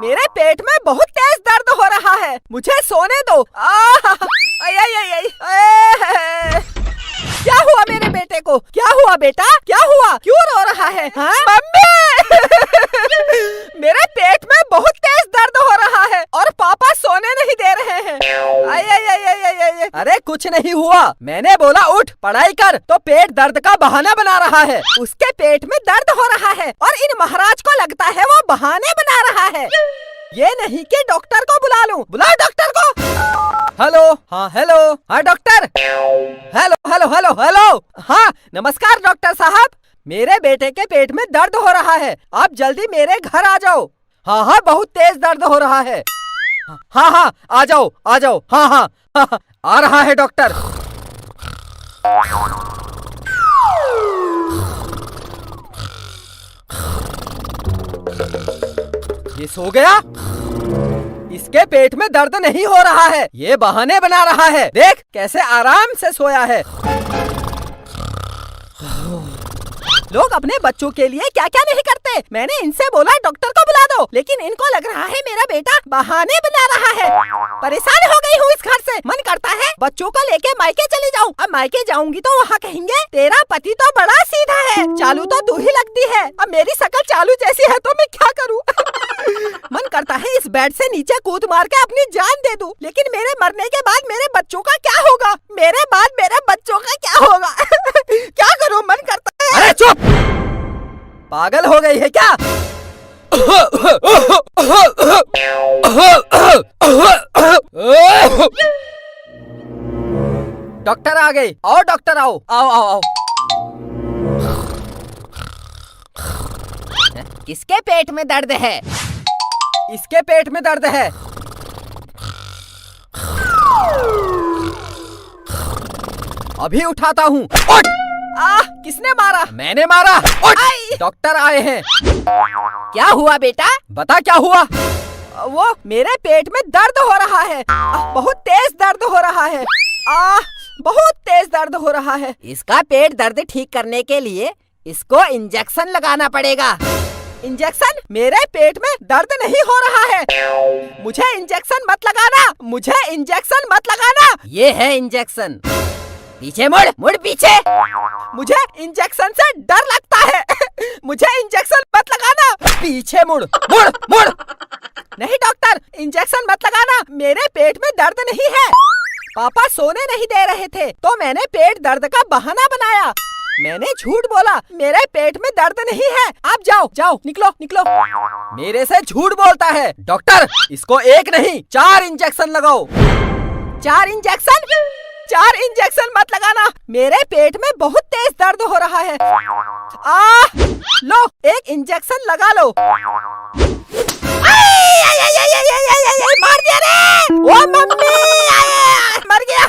मेरे पेट में बहुत तेज दर्द हो रहा है। मुझे सोने दो। क्या हुआ मेरे बेटे को? क्या हुआ बेटा? क्या हुआ? क्यों रो रहा है? हाँ? मम्मी मेरे पेट में बहुत तेज दर्द हो रहा है और पापा सोने नहीं दे रहे हैं। अरे कुछ नहीं हुआ, मैंने बोला उठ पढ़ाई कर, तो पेट दर्द का बहाना बना रहा है। उसके पेट में दर्द हो रहा है और इन महाराज को लगता है वो बहाने बना रहा है। ये नहीं कि डॉक्टर को बुला लूं। बुलाओ डॉक्टर को। हेलो। हाँ हेलो। हाँ doctor. Hello hello hello hello. हाँ नमस्कार डॉक्टर साहब, मेरे बेटे के पेट में दर्द हो रहा है, आप जल्दी मेरे घर आ जाओ। हाँ हाँ बहुत तेज दर्द हो रहा है। हाँ हाँ आ जाओ आ जाओ। हाँ हाँ हाँ, हाँ आ रहा है डॉक्टर। ये सो गया? इसके पेट में दर्द नहीं हो रहा है, ये बहाने बना रहा है। देख कैसे आराम से सोया है। लोग अपने बच्चों के लिए क्या क्या नहीं करते। मैंने इनसे बोला डॉक्टर को बुला दो, लेकिन इनको लग रहा है मेरा बेटा बहाने बना रहा है। परेशान हो गई हूँ इस घर से। मन करता है बच्चों को लेके मायके चली जाऊँ। अब मायके जाऊंगी तो वहाँ कहेंगे तेरा पति तो बड़ा सीधा है, चालू तो तू ही लगती है। अब मेरी शक्ल चालू जैसी है तो मैं क्या करूँ? मन करता है इस बेड से नीचे कूद मार के अपनी जान दे दूं, लेकिन मेरे मरने के बाद मेरे बच्चों का क्या होगा? मेरे बाद मेरे बच्चों का क्या होगा? क्या करूं? मन करता है। अरे चुप, पागल हो गई है क्या? डॉक्टर आ गई। आओ डॉक्टर आओ आओ आओ आओ। किसके पेट में दर्द है? इसके पेट में दर्द है। अभी उठाता हूँ। उठ। किसने मारा? मैंने मारा। उठ। डॉक्टर आए हैं। क्या हुआ बेटा? बता क्या हुआ? वो मेरे पेट में दर्द हो रहा है। बहुत तेज दर्द हो रहा है। बहुत तेज दर्द हो रहा है। इसका पेट दर्द ठीक करने के लिए इसको इंजेक्शन लगाना पड़ेगा। इंजेक्शन? मेरे पेट में दर्द नहीं हो रहा है। मुझे इंजेक्शन मत लगाना, मुझे इंजेक्शन मत लगाना। ये है इंजेक्शन। पीछे मुड़, मुड़ पीछे। मुझे इंजेक्शन से डर लगता है। मुझे इंजेक्शन मत लगाना। पीछे मुड़, मुड़, मुड़। नहीं डॉक्टर, इंजेक्शन मत लगाना, मेरे पेट में दर्द नहीं है। पापा सोने नहीं दे रहे थे तो मैंने पेट दर्द का बहाना बनाया। मैंने झूठ बोला, मेरे पेट में दर्द नहीं है। आप जाओ जाओ, निकलो निकलो। मेरे से झूठ बोलता है। डॉक्टर इसको एक नहीं 4 इंजेक्शन लगाओ। 4 इंजेक्शन? 4 इंजेक्शन मत लगाना, मेरे पेट में बहुत तेज दर्द हो रहा है। लो 1 इंजेक्शन लगा लो। मार दिया रे। ओ मम्मी, मर गया।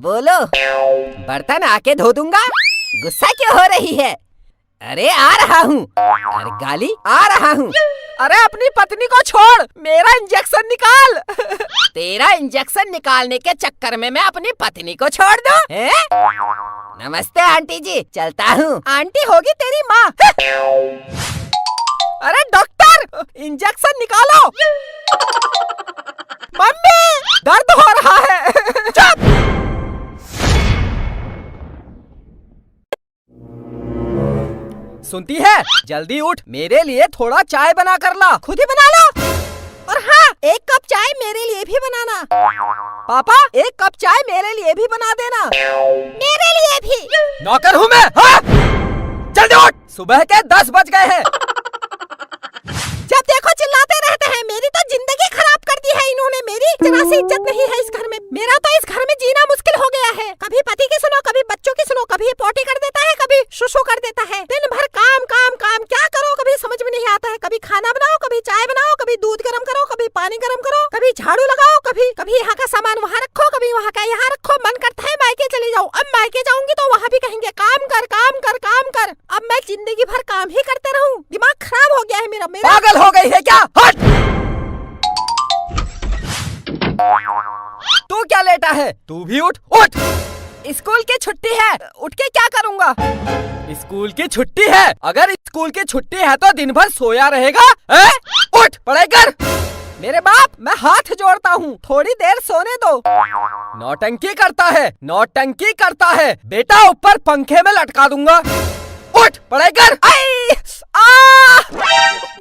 बोलो। बर्तन आके धो दूंगा। गुस्सा क्यों हो रही है? अरे आ रहा हूँ। अरे गाली आ रहा हूँ। अरे अपनी पत्नी को छोड़, मेरा इंजेक्शन निकाल। तेरा इंजेक्शन निकालने के चक्कर में मैं अपनी पत्नी को छोड़ दूं? नमस्ते आंटी जी, चलता हूँ। आंटी होगी तेरी माँ। अरे डॉक्टर, इंजेक्शन निकालो। मम्मी, दर्द हो रहा है। चुप। सुनती है? जल्दी उठ, मेरे लिए थोड़ा चाय बना कर ला। खुद ही बना लो। और हाँ, एक कप चाय मेरे लिए भी बनाना। पापा, एक कप चाय मेरे लिए भी बना देना। मेरे लिए भी। नौकर हूँ मैं। हाँ? जल्दी उठ, सुबह के 10 बज गए हैं। जब देखो चिल्लाते रहते हैं। मेरी तो जिंदगी खराब कर दी है इन्होंने। मेरी जरा सी इज्जत नहीं है इस घर में। मेरा तो इस घर में जीना मुश्किल हो गया है। कभी पति की सुनो, कभी बच्चों की सुनो, कभी पोटी कर देता है, कभी शुशु कर देता है। दिन भर काम काम काम, क्या करो कभी समझ में नहीं आता है। कभी खाना बनाओ, कभी चाय बनाओ, कभी दूध गर्म करो, कभी पानी गर्म करो, कभी झाड़ू लगाओ, कभी यहाँ का सामान वहाँ रखो, कभी वहाँ का यहाँ रखो। मन करता है मायके चली जाओ। अब मायके जाऊंगी तो वहाँ भी कहेंगे काम कर काम कर काम कर। अब मैं जिंदगी भर काम ही करते रहूं। दिमाग खराब हो गया है मेरा। पागल हो गई है क्या? हट! तू क्या लेटा है? तू भी उठ। उठ! स्कूल की छुट्टी है, उठ के क्या करूँगा? स्कूल की छुट्टी है? अगर स्कूल की छुट्टी है तो दिन भर सोया रहेगा? उठ, पढ़ाई कर। मेरे बाप, मैं हाथ जोड़ता हूँ, थोड़ी देर सोने दो। नौटंकी करता है, नौटंकी करता है। बेटा ऊपर पंखे में लटका दूंगा। उठ, पढ़ाई कर।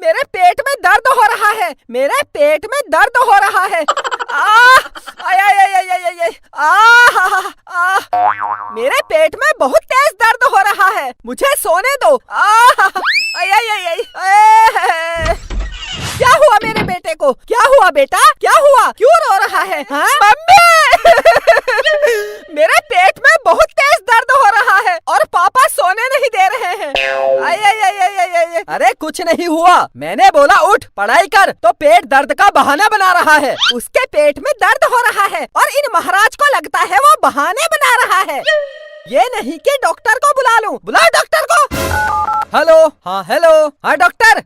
मेरे पेट में दर्द हो रहा है। मेरे पेट में दर्द हो रहा है। मेरे पेट में बहुत तेज दर्द हो रहा है। मुझे सोने दो। क्या हुआ मेरे बेटे को? क्या हुआ बेटा? क्या हुआ? क्यों रो रहा है? हाँ? मम्मी! मेरे पेट में बहुत तेज दर्द हो रहा है और पापा सोने नहीं दे रहे हैं। अरे कुछ नहीं हुआ। मैंने बोला उठ, पढ़ाई कर, तो पेट दर्द का बहाना बना रहा है। उसके पेट में दर्द हो रहा है और इन महाराज को लगता है वो बहाने बना रहा है। ये नहीं कि डॉक्टर को बुला लूं। बुलाओ डॉक्टर को। हेलो। हाँ हेलो। हाँ doctor.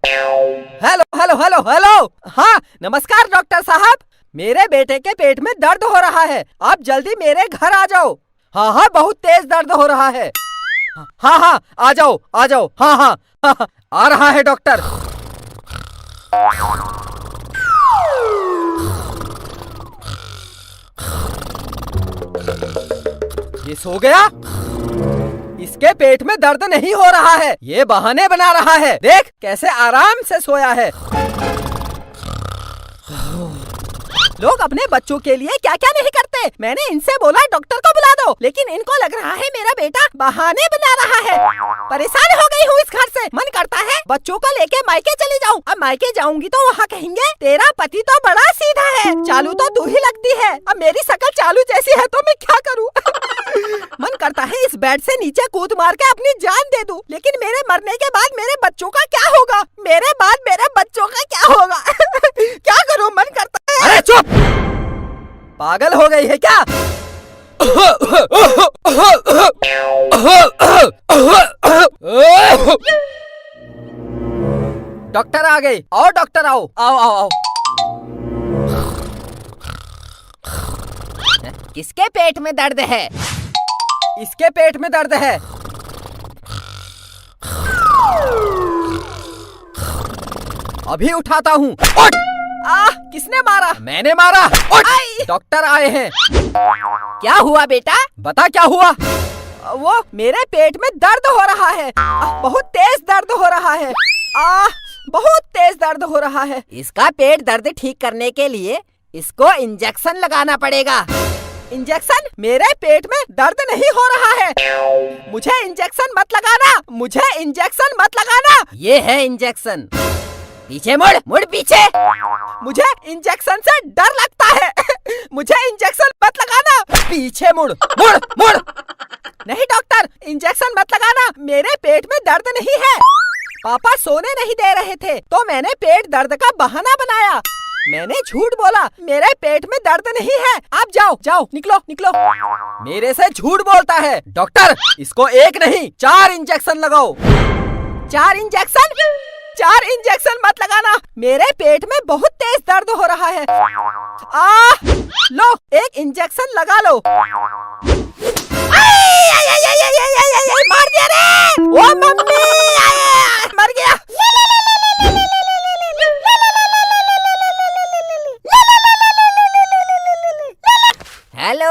Hello hello hello hello. हाँ नमस्कार डॉक्टर साहब। मेरे बेटे के पेट में दर्द हो रहा है, आप जल्दी मेरे घर आ जाओ। हाँ हाँ, बहुत तेज दर्द हो रहा है। हाँ हाँ, आ जाओ आ जाओ। हाँ हाँ हाँ, आ रहा है डॉक्टर। ये सो गया? इसके पेट में दर्द नहीं हो रहा है, ये बहाने बना रहा है। देख कैसे आराम से सोया है। लोग अपने बच्चों के लिए क्या क्या नहीं करते। मैंने इनसे बोला डॉक्टर को बुला दो, लेकिन इनको लग रहा है मेरा बेटा बहाने बना रहा है। परेशान हो गई हूँ इस घर से। मन करता है बच्चों को लेके मायके चली जाऊँ। अब मायके जाऊंगी तो वहाँ कहेंगे तेरा पति तो बड़ा सीधा है, चालू तो तू ही लगती है। अब मेरी शक्ल चालू जैसी है तो मैं क्या करूँ? मन करता है इस बेड से नीचे कूद मार के अपनी जान दे दूं, लेकिन मेरे मरने के बाद मेरे बच्चों का क्या होगा? मेरे बाद मेरे बच्चों का क्या होगा? क्या करूं? मन करता है। अरे चुप! पागल हो गई है क्या? डॉक्टर आ गई। आओ डॉक्टर आओ आओ आओ आओ। किसके पेट में दर्द है? इसके पेट में दर्द है। अभी उठाता हूँ। उठ! किसने मारा? मैंने मारा। उठ! डॉक्टर आए हैं। क्या हुआ बेटा? बता क्या हुआ? वो मेरे पेट में दर्द हो रहा है। बहुत तेज दर्द हो रहा है। बहुत तेज दर्द हो रहा है। इसका पेट दर्द ठीक करने के लिए इसको इंजेक्शन लगाना पड़ेगा। इंजेक्शन? मेरे पेट में दर्द नहीं हो रहा है। मुझे इंजेक्शन मत लगाना, मुझे इंजेक्शन मत लगाना। ये है इंजेक्शन। पीछे मुड़, मुड़ पीछे। मुझे इंजेक्शन से डर लगता है। मुझे इंजेक्शन मत लगाना। पीछे मुड़, मुड़, मुड़। नहीं डॉक्टर, इंजेक्शन मत लगाना, मेरे पेट में दर्द नहीं है। पापा सोने नहीं दे रहे थे तो मैंने पेट दर्द का बहाना बनाया। मैंने झूठ बोला, मेरे पेट में दर्द नहीं है। आप जाओ जाओ, निकलो निकलो। मेरे से झूठ बोलता है। डॉक्टर, इसको एक नहीं 4 इंजेक्शन लगाओ। 4 इंजेक्शन? 4 इंजेक्शन मत लगाना, मेरे पेट में बहुत तेज दर्द हो रहा है। लो 1 इंजेक्शन लगा लो। मार दिया रे! ओ मम्मी, मर गया। हेलो,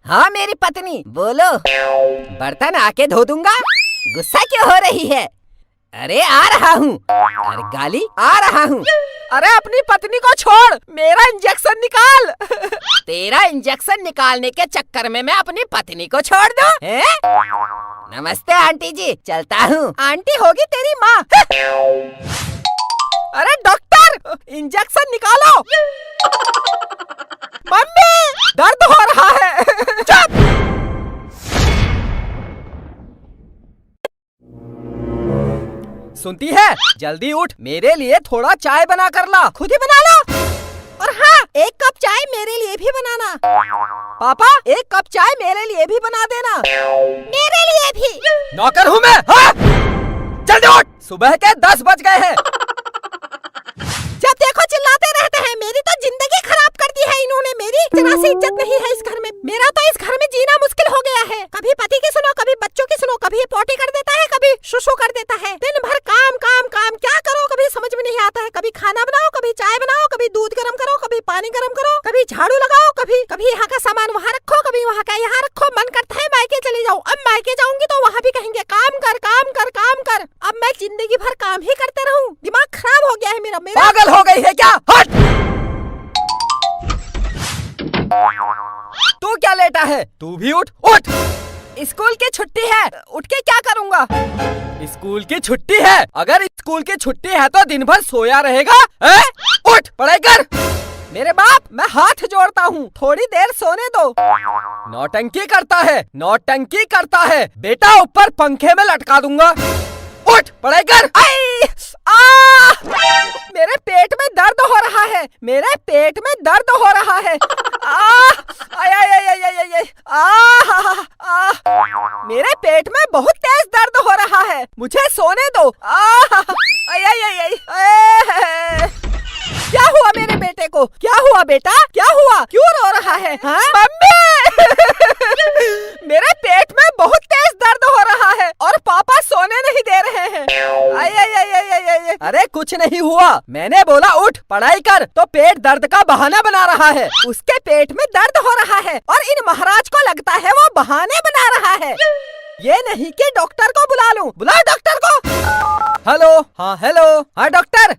हाँ मेरी पत्नी, बोलो। बर्तन आके धो दूंगा। गुस्सा क्यों हो रही है? अरे आ रहा हूँ। अरे गाली, आ रहा हूँ। अरे अपनी पत्नी को छोड़, मेरा इंजेक्शन निकाल। तेरा इंजेक्शन निकालने के चक्कर में मैं अपनी पत्नी को छोड़ दूं? नमस्ते आंटी जी, चलता हूँ। आंटी होगी तेरी माँ। अरे डॉक्टर, इंजेक्शन निकालो। मम्मी, दर्द हो रहा है। चुप। सुनती है? जल्दी उठ, मेरे लिए थोड़ा चाय बना कर ला। खुद ही बना लो। और हाँ, 1 कप चाय मेरे लिए भी बनाना। पापा, 1 कप चाय मेरे लिए भी बना देना। मेरे लिए भी। नौकर हूँ मैं। हाँ? जल्दी उठ, सुबह के 10 बज गए हैं। जब देखो चिल्लाते रहते हैं। मेरी तो जिंदगी खराब कर दी है इन्होंने। मेरी जरा सी इज्जत नहीं है इस घर में। मेरा तो इस घर में जीना मुश्किल हो गया है। कभी पति की सुनो, कभी बच्चों की सुनो, कभी पोटी कर देता है, कभी शुशु कर देता है। दिन भर काम काम काम, क्या करो कभी समझ में नहीं आता है। कभी खाना बनाओ, कभी चाय बनाओ, कभी दूध गर्म करो, कभी पानी गर्म करो, कभी झाड़ू लगाओ, कभी यहाँ का सामान वहाँ रखो, कभी वहाँ का यहाँ रखो। मन करता है मायके चली जाऊँ। अब मायके जाऊंगी तो वहाँ भी कहेंगे काम कर काम कर काम कर। अब मैं जिंदगी भर काम ही करते रहूँ। दिमाग खराब हो गया है मेरा। पागल हो गई है क्या? हट! तू क्या लेटा है? तू भी उठ। उठ! स्कूल की छुट्टी है, उठ के क्या करूँगा? स्कूल की छुट्टी है? अगर स्कूल की छुट्टी है तो दिन भर सोया रहेगा? उठ, पढ़ाई कर। मेरे बाप, मैं हाथ जोड़ता हूँ, थोड़ी देर सोने दो। नौटंकी करता है, नौटंकी करता है। बेटा ऊपर पंखे में लटका दूंगा। उठ, पढ़ाई कर। मेरे पेट में दर्द हो रहा है, मेरे पेट में दर्द हो रहा है। मेरे पेट में बहुत तेज दर्द हो रहा है, मुझे सोने दो। क्या हुआ मेरे बेटे को? क्या हुआ बेटा? क्या हुआ? क्यों रो रहा है? हाँ? मम्मी! मेरे पेट में बहुत तेज दर्द हो रहा है और पापा सोने नहीं दे रहे हैं। अरे कुछ नहीं हुआ, मैंने बोला उठ पढ़ाई कर, तो पेट दर्द का बहाना बना रहा है। उसके पेट में दर्द हो रहा है और इन महाराज को लगता है वो बहाने बना रहा है। ये नहीं कि डॉक्टर को बुला लूं। बुलाओ डॉक्टर को। हेलो, हाँ हेलो, हाँ doctor.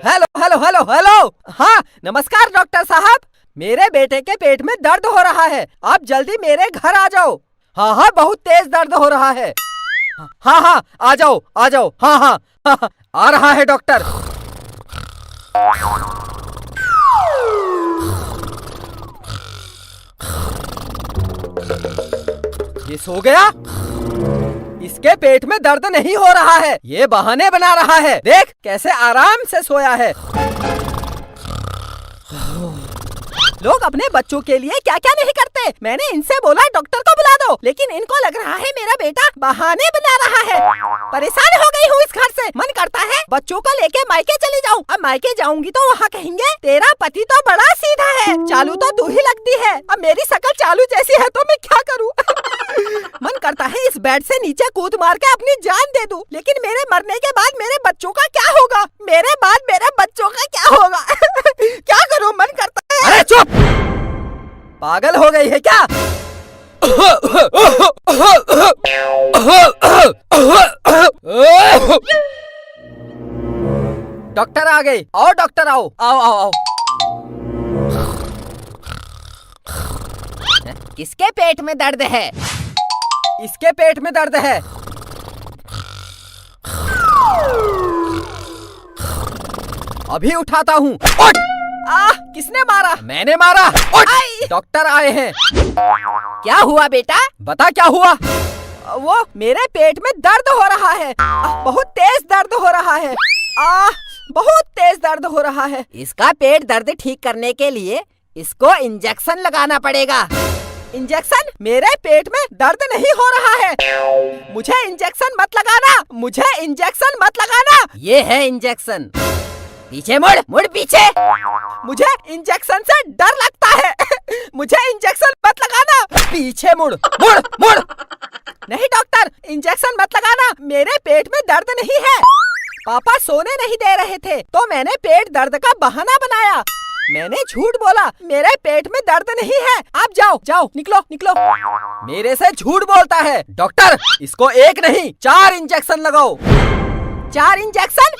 Hello hello hello hello, हाँ नमस्कार डॉक्टर साहब। मेरे बेटे के पेट में दर्द हो रहा है, आप जल्दी मेरे घर आ जाओ। हाँ हाँ, बहुत तेज दर्द हो रहा है। हाँ हाँ, आ जाओ आ जाओ। हाँ हाँ, हाँ, आ रहा है डॉक्टर। ये सो गया? इसके पेट में दर्द नहीं हो रहा है, ये बहाने बना रहा है। देख कैसे आराम से सोया है। लोग अपने बच्चों के लिए क्या क्या नहीं करते। मैंने इनसे बोला डॉक्टर को बुला दो, लेकिन इनको लग रहा है मेरा बेटा बहाने बना रहा है। परेशान हो गई हूँ इस घर से। मन करता है बच्चों को लेके मायके चली जाऊँ। अब मायके जाऊंगी तो वहाँ कहेंगे तेरा पति तो बड़ा सीधा है, चालू तो तू ही लगती है। अब मेरी शक्ल चालू जैसी है तो मैं क्या करूँ? मन करता है इस बेड से नीचे कूद मार के अपनी जान दे दूं, लेकिन मेरे मरने के बाद मेरे बच्चों का क्या होगा? मेरे बाद मेरे बच्चों का क्या होगा? क्या करूं? मन करता है। अरे चुप! पागल हो गई है क्या? डॉक्टर आ गई। आओ डॉक्टर, आओ आओ आओ आओ। किसके पेट में दर्द है? इसके पेट में दर्द है। अभी उठाता हूँ। उठ! किसने मारा? मैंने मारा। उठ! डॉक्टर आए हैं। क्या हुआ बेटा? बता क्या हुआ? वो मेरे पेट में दर्द हो रहा है, बहुत तेज दर्द हो रहा है। बहुत तेज दर्द हो रहा है। इसका पेट दर्द ठीक करने के लिए इसको इंजेक्शन लगाना पड़ेगा। इंजेक्शन? मेरे पेट में दर्द नहीं हो रहा है। मुझे इंजेक्शन मत लगाना, मुझे इंजेक्शन मत लगाना। ये है इंजेक्शन। पीछे मुड़, मुड़ पीछे। मुझे इंजेक्शन से डर लगता है। मुझे इंजेक्शन मत लगाना। पीछे मुड़, मुड़, मुड़। नहीं डॉक्टर, इंजेक्शन मत लगाना, मेरे पेट में दर्द नहीं है। पापा सोने नहीं दे रहे थे तो मैंने पेट दर्द का बहाना बनाया। मैंने झूठ बोला, मेरे पेट में दर्द नहीं है। आप जाओ, जाओ, निकलो, निकलो। मेरे से झूठ बोलता है। डॉक्टर, इसको एक नहीं 4 इंजेक्शन लगाओ। 4 इंजेक्शन?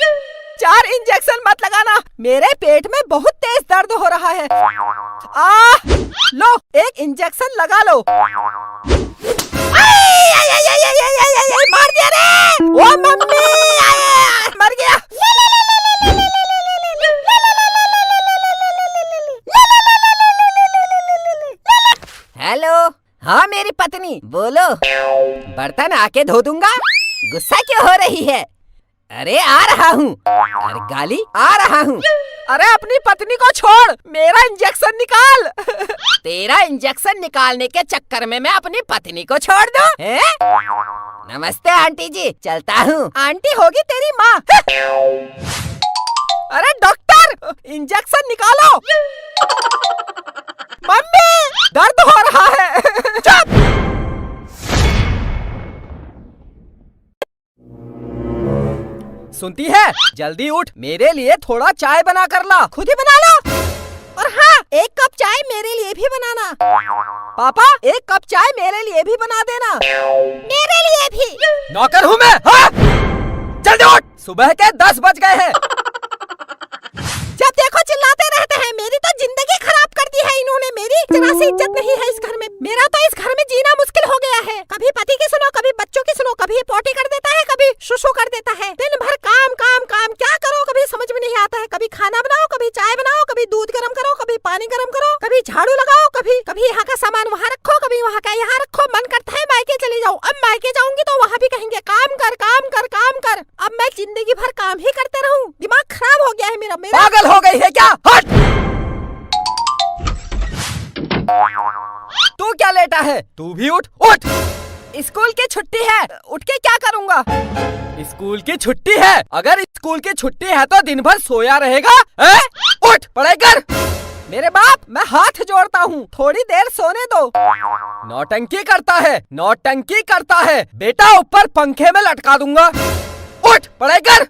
4 इंजेक्शन मत लगाना, मेरे पेट में बहुत तेज दर्द हो रहा है। लो, 1 इंजेक्शन लगा लो। मार दिया रे! ओ मम्मी, मर गया। हेलो, हाँ मेरी पत्नी, बोलो। बर्तन आके धो दूंगा। गुस्सा क्यों हो रही है? अरे आ रहा हूँ। अरे गाली, आ रहा हूँ। अरे अपनी पत्नी को छोड़, मेरा इंजेक्शन निकाल। तेरा इंजेक्शन निकालने के चक्कर में मैं अपनी पत्नी को छोड़ दूं? नमस्ते आंटी जी, चलता हूँ। आंटी होगी तेरी माँ। अरे डॉक्टर, इंजेक्शन निकालो। मम्मी, दर्द हो रहा है। चुप। सुनती है? जल्दी उठ, मेरे लिए थोड़ा चाय बना कर ला। खुद ही बना लो। और हाँ, 1 कप चाय मेरे लिए भी बनाना। पापा, 1 कप चाय मेरे लिए भी बना देना। मेरे लिए भी। नौकर हूँ मैं। हाँ? जल्दी उठ, सुबह के 10 बज गए हैं। जब देखो चिल्लाते रहते हैं। मेरी तो जिंदगी खराब कर दी है इन्होंने। मेरी जरा सी इज्जत नहीं है इस घर में। मेरा तो इस घर में जीना मुश्किल हो गया है। कभी पति की सुनो, कभी बच्चों की सुनो, कभी पोटी कर देता है, कभी शुशु कर देता है। दिन भर काम काम काम, क्या करो कभी समझ में नहीं आता है। कभी खाना बनाओ, कभी चाय बनाओ, कभी दूध गर्म करो, कभी पानी गर्म करो, कभी झाड़ू लगाओ, कभी यहाँ का सामान वहाँ रखो, कभी वहाँ का यहाँ रखो। मन करता है मायके चली जाऊँ। अब मायके जाऊंगी तो वहाँ भी कहेंगे काम कर, काम कर, काम कर। अब मैं जिंदगी भर काम ही करते रहूँ। दिमाग खराब हो गया है मेरा। पागल हो गई है क्या? हट! तू क्या लेटा है? तू भी उठ, उठ। स्कूल की छुट्टी है, उठ के क्या करूँगा? स्कूल की छुट्टी है? अगर स्कूल की छुट्टी है तो दिन भर सोया रहेगा? उठ, पढ़ाई कर। मेरे बाप, मैं हाथ जोड़ता हूँ, थोड़ी देर सोने दो। नौटंकी करता है, नौटंकी करता है। बेटा ऊपर पंखे में लटका दूंगा। उठ, पढ़ाई कर।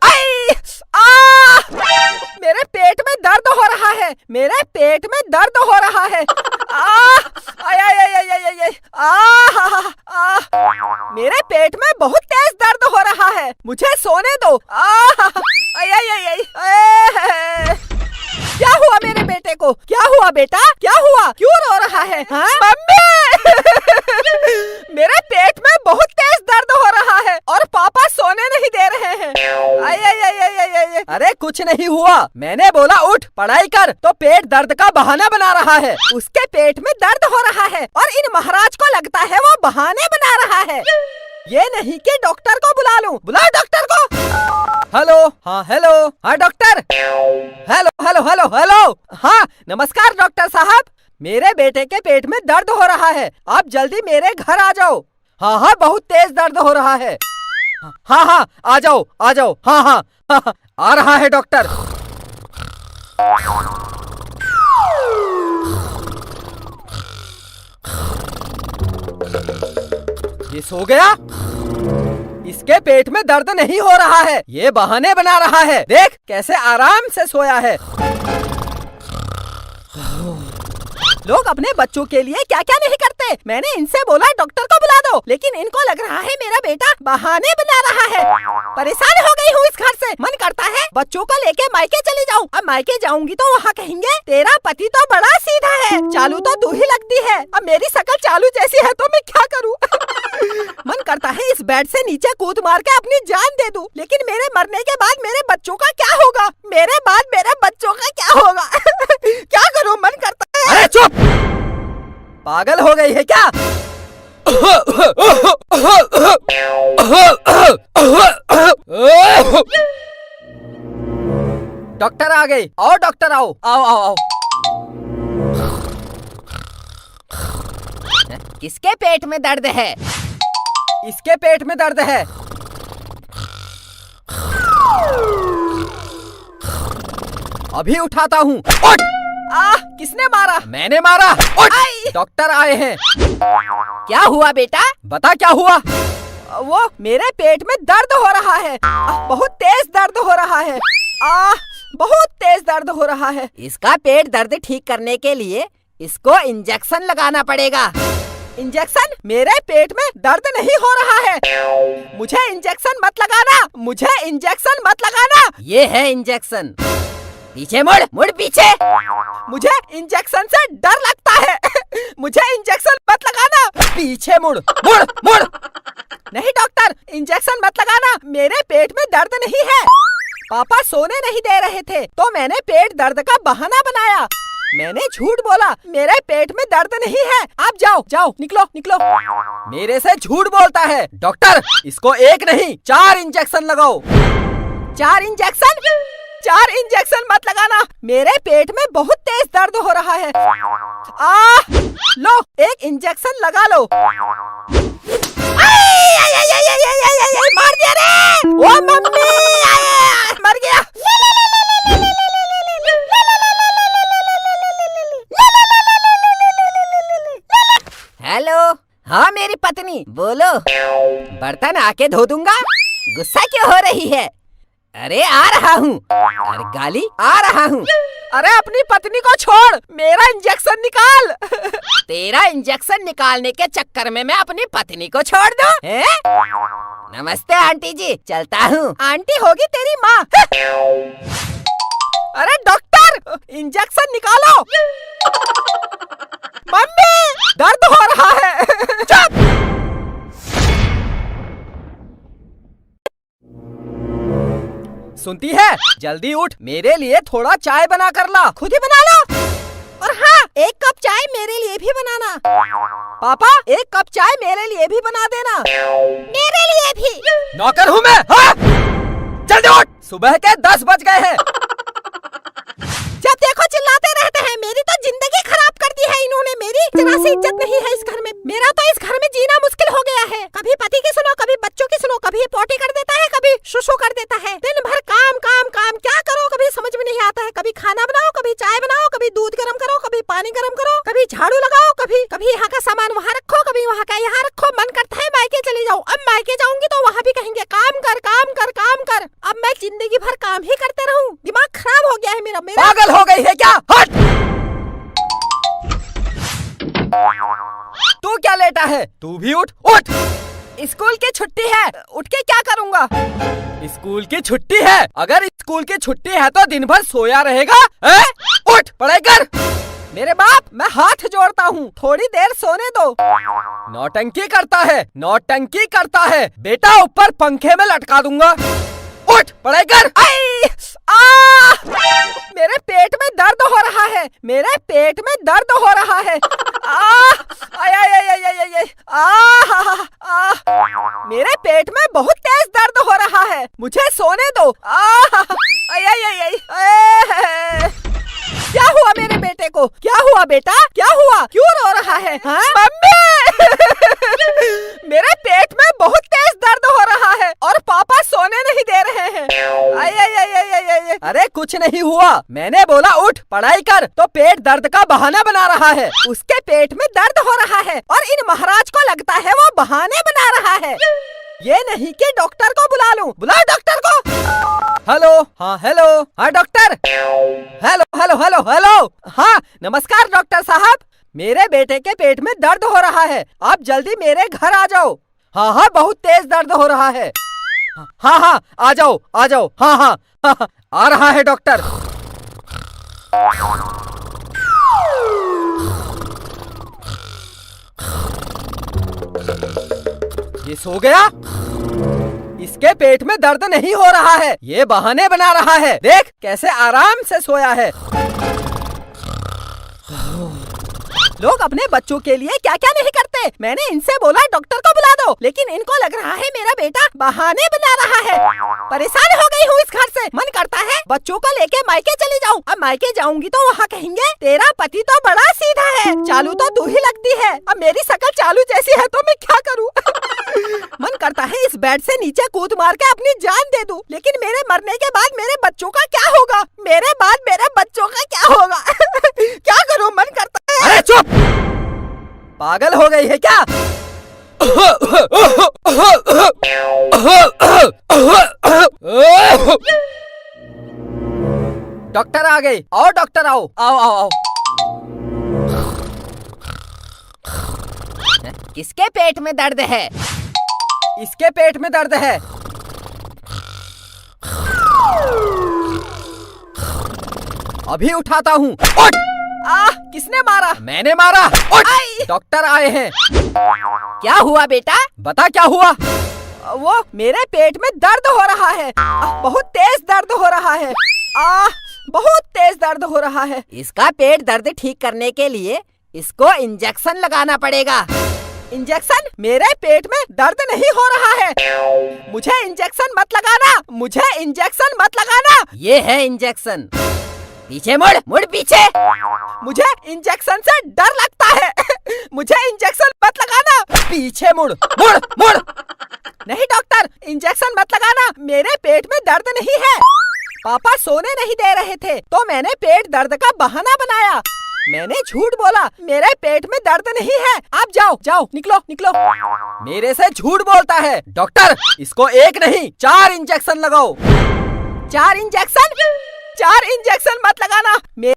मेरे पेट में दर्द हो रहा है, मेरे पेट में दर्द हो रहा है। मेरे पेट में बहुत तेज दर्द हो रहा है, मुझे सोने दो। क्या हुआ मेरे बेटे को? क्या हुआ बेटा? क्या हुआ? क्यों रो रहा है? हाँ? मम्मी! मेरे पेट में बहुत तेज दर्द हो रहा है और पापा सोने नहीं दे रहे हैं। अरे कुछ नहीं हुआ, मैंने बोला उठ, पढ़ाई कर, तो पेट दर्द का बहाना बना रहा है। उसके पेट में दर्द हो रहा है और इन महाराज को लगता है वो बहाने बना रहा है। ये नहीं कि डॉक्टर को बुला लूं। बुलाओ डॉक्टर को। हेलो, हाँ हेलो, हाँ doctor. Hello hello hello hello, हाँ नमस्कार डॉक्टर साहब। मेरे बेटे के पेट में दर्द हो रहा है, आप जल्दी मेरे घर आ जाओ। हाँ हाँ, बहुत तेज दर्द हो रहा है। हाँ हाँ, आ जाओ आ जाओ। हाँ हाँ, हाँ, आ रहा है डॉक्टर। ये सो गया? इसके पेट में दर्द नहीं हो रहा है, ये बहाने बना रहा है। देख कैसे आराम से सोया है। लोग अपने बच्चों के लिए क्या क्या नहीं करते। मैंने इनसे बोला डॉक्टर को बुला दो, लेकिन इनको लग रहा है मेरा बेटा बहाने बना रहा है। परेशान हो गई हूँ इस घर से। मन करता है बच्चों को लेके मायके चली जाऊँ। अब मायके जाऊंगी तो वहाँ कहेंगे तेरा पति तो बड़ा सीधा है, चालू तो तू ही लगती है। अब मेरी शक्ल चालू जैसी है तो मैं क्या करूँ? मन करता है इस बेड से नीचे कूद मार के अपनी जान दे दूं, लेकिन मेरे मरने के बाद मेरे बच्चों का क्या होगा? मेरे बाद मेरे बच्चों का क्या होगा? क्या करूं? मन करता है। अरे चुप! पागल हो गई है क्या? डॉक्टर आ गए। आओ डॉक्टर आओ, आओ आओ आओ। किसके पेट में दर्द है? इसके पेट में दर्द है। अभी उठाता हूँ। उठ! किसने मारा? मैंने मारा। उठ! डॉक्टर आए हैं। क्या हुआ बेटा? बता क्या हुआ? वो मेरे पेट में दर्द हो रहा है। बहुत तेज दर्द हो रहा है। बहुत तेज दर्द हो रहा है। इसका पेट दर्द ठीक करने के लिए इसको इंजेक्शन लगाना पड़ेगा। इंजेक्शन? मेरे पेट में दर्द नहीं हो रहा है। मुझे इंजेक्शन मत लगाना, मुझे इंजेक्शन मत लगाना। ये है इंजेक्शन। पीछे मुड़, मुड़ पीछे। मुझे इंजेक्शन से डर लगता है। मुझे इंजेक्शन मत लगाना। पीछे मुड़, मुड़, मुड़। नहीं डॉक्टर, इंजेक्शन मत लगाना, मेरे पेट में दर्द नहीं है। पापा सोने नहीं दे रहे थे तो मैंने पेट दर्द का बहाना बनाया। मैंने झूठ बोला, मेरे पेट में दर्द नहीं है। आप जाओ, जाओ, निकलो, निकलो। मेरे से झूठ बोलता है। डॉक्टर, इसको एक नहीं 4 इंजेक्शन लगाओ। 4 इंजेक्शन? 4 इंजेक्शन मत लगाना, मेरे पेट में बहुत तेज दर्द हो रहा है। लो, एक इंजेक्शन लगा लो। मार दिया रे! ओ मम्मी, मर गया। हेलो, हाँ मेरी पत्नी, बोलो। बर्तन आके धो दूंगा। गुस्सा क्यों हो रही है? अरे आ रहा हूँ। अरे गाली, आ रहा हूँ। अरे अपनी पत्नी को छोड़, मेरा इंजेक्शन निकाल। तेरा इंजेक्शन निकालने के चक्कर में मैं अपनी पत्नी को छोड़ दूं? नमस्ते आंटी जी, चलता हूँ। आंटी होगी तेरी माँ। अरे डॉक्टर, इंजेक्शन निकालो। मम्मी, दर्द हो रहा है। चुप! सुनती है? जल्दी उठ, मेरे लिए थोड़ा चाय बना कर ला। खुद ही बना लो। और हाँ, 1 कप चाय मेरे लिए भी बनाना। पापा, 1 कप चाय मेरे लिए भी बना देना। मेरे लिए भी। नौकर हूँ मैं। हाँ? जल्दी उठ, सुबह के 10 बज गए हैं। जब देखो चिल्लाते रहते हैं। मेरी तो जिंदगी खराब कर दी है इन्होंने। मेरी जरा सी इज्जत नहीं है इस घर में। मेरा तो इस घर में जीना मुश्किल हो गया है। कभी पति की सुनो, कभी बच्चों की सुनो, कभी पोटी कर देता है, कभी शुशु कर देता है। दिन भर काम काम काम, क्या करो कभी समझ में नहीं आता है। कभी खाना बनाओ, कभी चाय बनाओ, कभी दूध गर्म करो, कभी पानी गर्म करो, कभी झाड़ू लगाओ, कभी यहाँ का सामान वहाँ रखो, कभी वहाँ का यहाँ रखो। मन करता है मायके चली जाऊँ। अब मायके जाऊंगी तो वहाँ भी कहेंगे काम कर, काम कर, काम कर। अब मैं जिंदगी भर काम ही करते रहूँ। दिमाग खराब हो गया है मेरा। पागल हो गई है क्या? हट! तू क्या लेटा है? तू भी उठ, उठ! स्कूल की छुट्टी है, उठ के क्या करूँगा? स्कूल की छुट्टी है? अगर स्कूल की छुट्टी है तो दिन भर सोया रहेगा? उठ, पढ़ाई कर। मेरे बाप, मैं हाथ जोड़ता हूँ, थोड़ी देर सोने दो। नौटंकी करता है, नौटंकी करता है। बेटा ऊपर पंखे में लटका दूंगा। उठ, पढ़ाई कर। मेरे पेट में दर्द हो रहा है, मेरे पेट में दर्द हो रहा है। मेरे पेट में बहुत तेज दर्द हो रहा है, मुझे सोने दो। क्या हुआ मेरे बेटे को? क्या हुआ बेटा? क्या हुआ? क्यों रो रहा है? हाँ? मम्मी! मेरे पेट में बहुत तेज दर्द हो रहा है और पापा सोने नहीं दे रहे हैं। अरे कुछ नहीं हुआ, मैंने बोला उठ, पढ़ाई कर, तो पेट दर्द का बहाना बना रहा है। उसके पेट में दर्द हो रहा है और इन महाराज को लगता है वो बहाने बना रहा है। ये नहीं कि डॉक्टर को बुला लूं। बुलाओ डॉक्टर को। हेलो, हाँ हेलो, हाँ doctor. Hello hello hello hello, हाँ नमस्कार डॉक्टर साहब। मेरे बेटे के पेट में दर्द हो रहा है, आप जल्दी मेरे घर आ जाओ। हाँ हाँ, बहुत तेज दर्द हो रहा है। हाँ हाँ, आ जाओ आ जाओ। हाँ हाँ, हाँ, आ रहा है डॉक्टर। ये सो गया? इसके पेट में दर्द नहीं हो रहा है, ये बहाने बना रहा है। देख कैसे आराम से सोया है। लोग अपने बच्चों के लिए क्या क्या नहीं करते। मैंने इनसे बोला डॉक्टर को बुला दो, लेकिन इनको लग रहा है मेरा बेटा बहाने बना रहा है। परेशान हो गई हूँ इस घर से। मन करता है बच्चों को लेके मायके चली जाऊँ। अब मायके जाऊंगी तो वहाँ कहेंगे तेरा पति तो बड़ा सीधा है, चालू तो तू ही लगती है। अब मेरी शक्ल चालू जैसी है तो मैं क्या करूँ? मन करता है इस बेड से नीचे कूद मार के अपनी जान दे दूं, लेकिन मेरे मरने के बाद मेरे बच्चों का क्या होगा? मेरे बाद मेरे बच्चों का क्या होगा? क्या करूं? मन करता है। अरे चुप! पागल हो गई है क्या? डॉक्टर आ गए। आओ डॉक्टर आओ आओ आओ आओ। किसके पेट में दर्द है? इसके पेट में दर्द है। अभी उठाता हूँ। उठ! किसने मारा? मैंने मारा। उठ! डॉक्टर आए हैं। क्या हुआ बेटा? बता क्या हुआ? वो मेरे पेट में दर्द हो रहा है। बहुत तेज दर्द हो रहा है। बहुत तेज दर्द हो रहा है। इसका पेट दर्द ठीक करने के लिए इसको इंजेक्शन लगाना पड़ेगा। इंजेक्शन? मेरे पेट में दर्द नहीं हो रहा है। मुझे इंजेक्शन मत लगाना। मुझे इंजेक्शन मत लगाना। ये है इंजेक्शन। पीछे मुड़, मुड़ पीछे। मुझे इंजेक्शन से डर लगता है। मुझे इंजेक्शन मत लगाना। पीछे मुड़, मुड़, मुड़। नहीं डॉक्टर, इंजेक्शन मत लगाना। मेरे पेट में दर्द नहीं है। पापा सोने नहीं दे रहे थे तो मैंने पेट दर्द का बहाना बनाया। मैंने झूठ बोला। मेरे पेट में दर्द नहीं है। आप जाओ जाओ, निकलो निकलो। मेरे से झूठ बोलता है। डॉक्टर, इसको एक नहीं 4 इंजेक्शन लगाओ। 4 इंजेक्शन? 4 इंजेक्शन मत लगाना।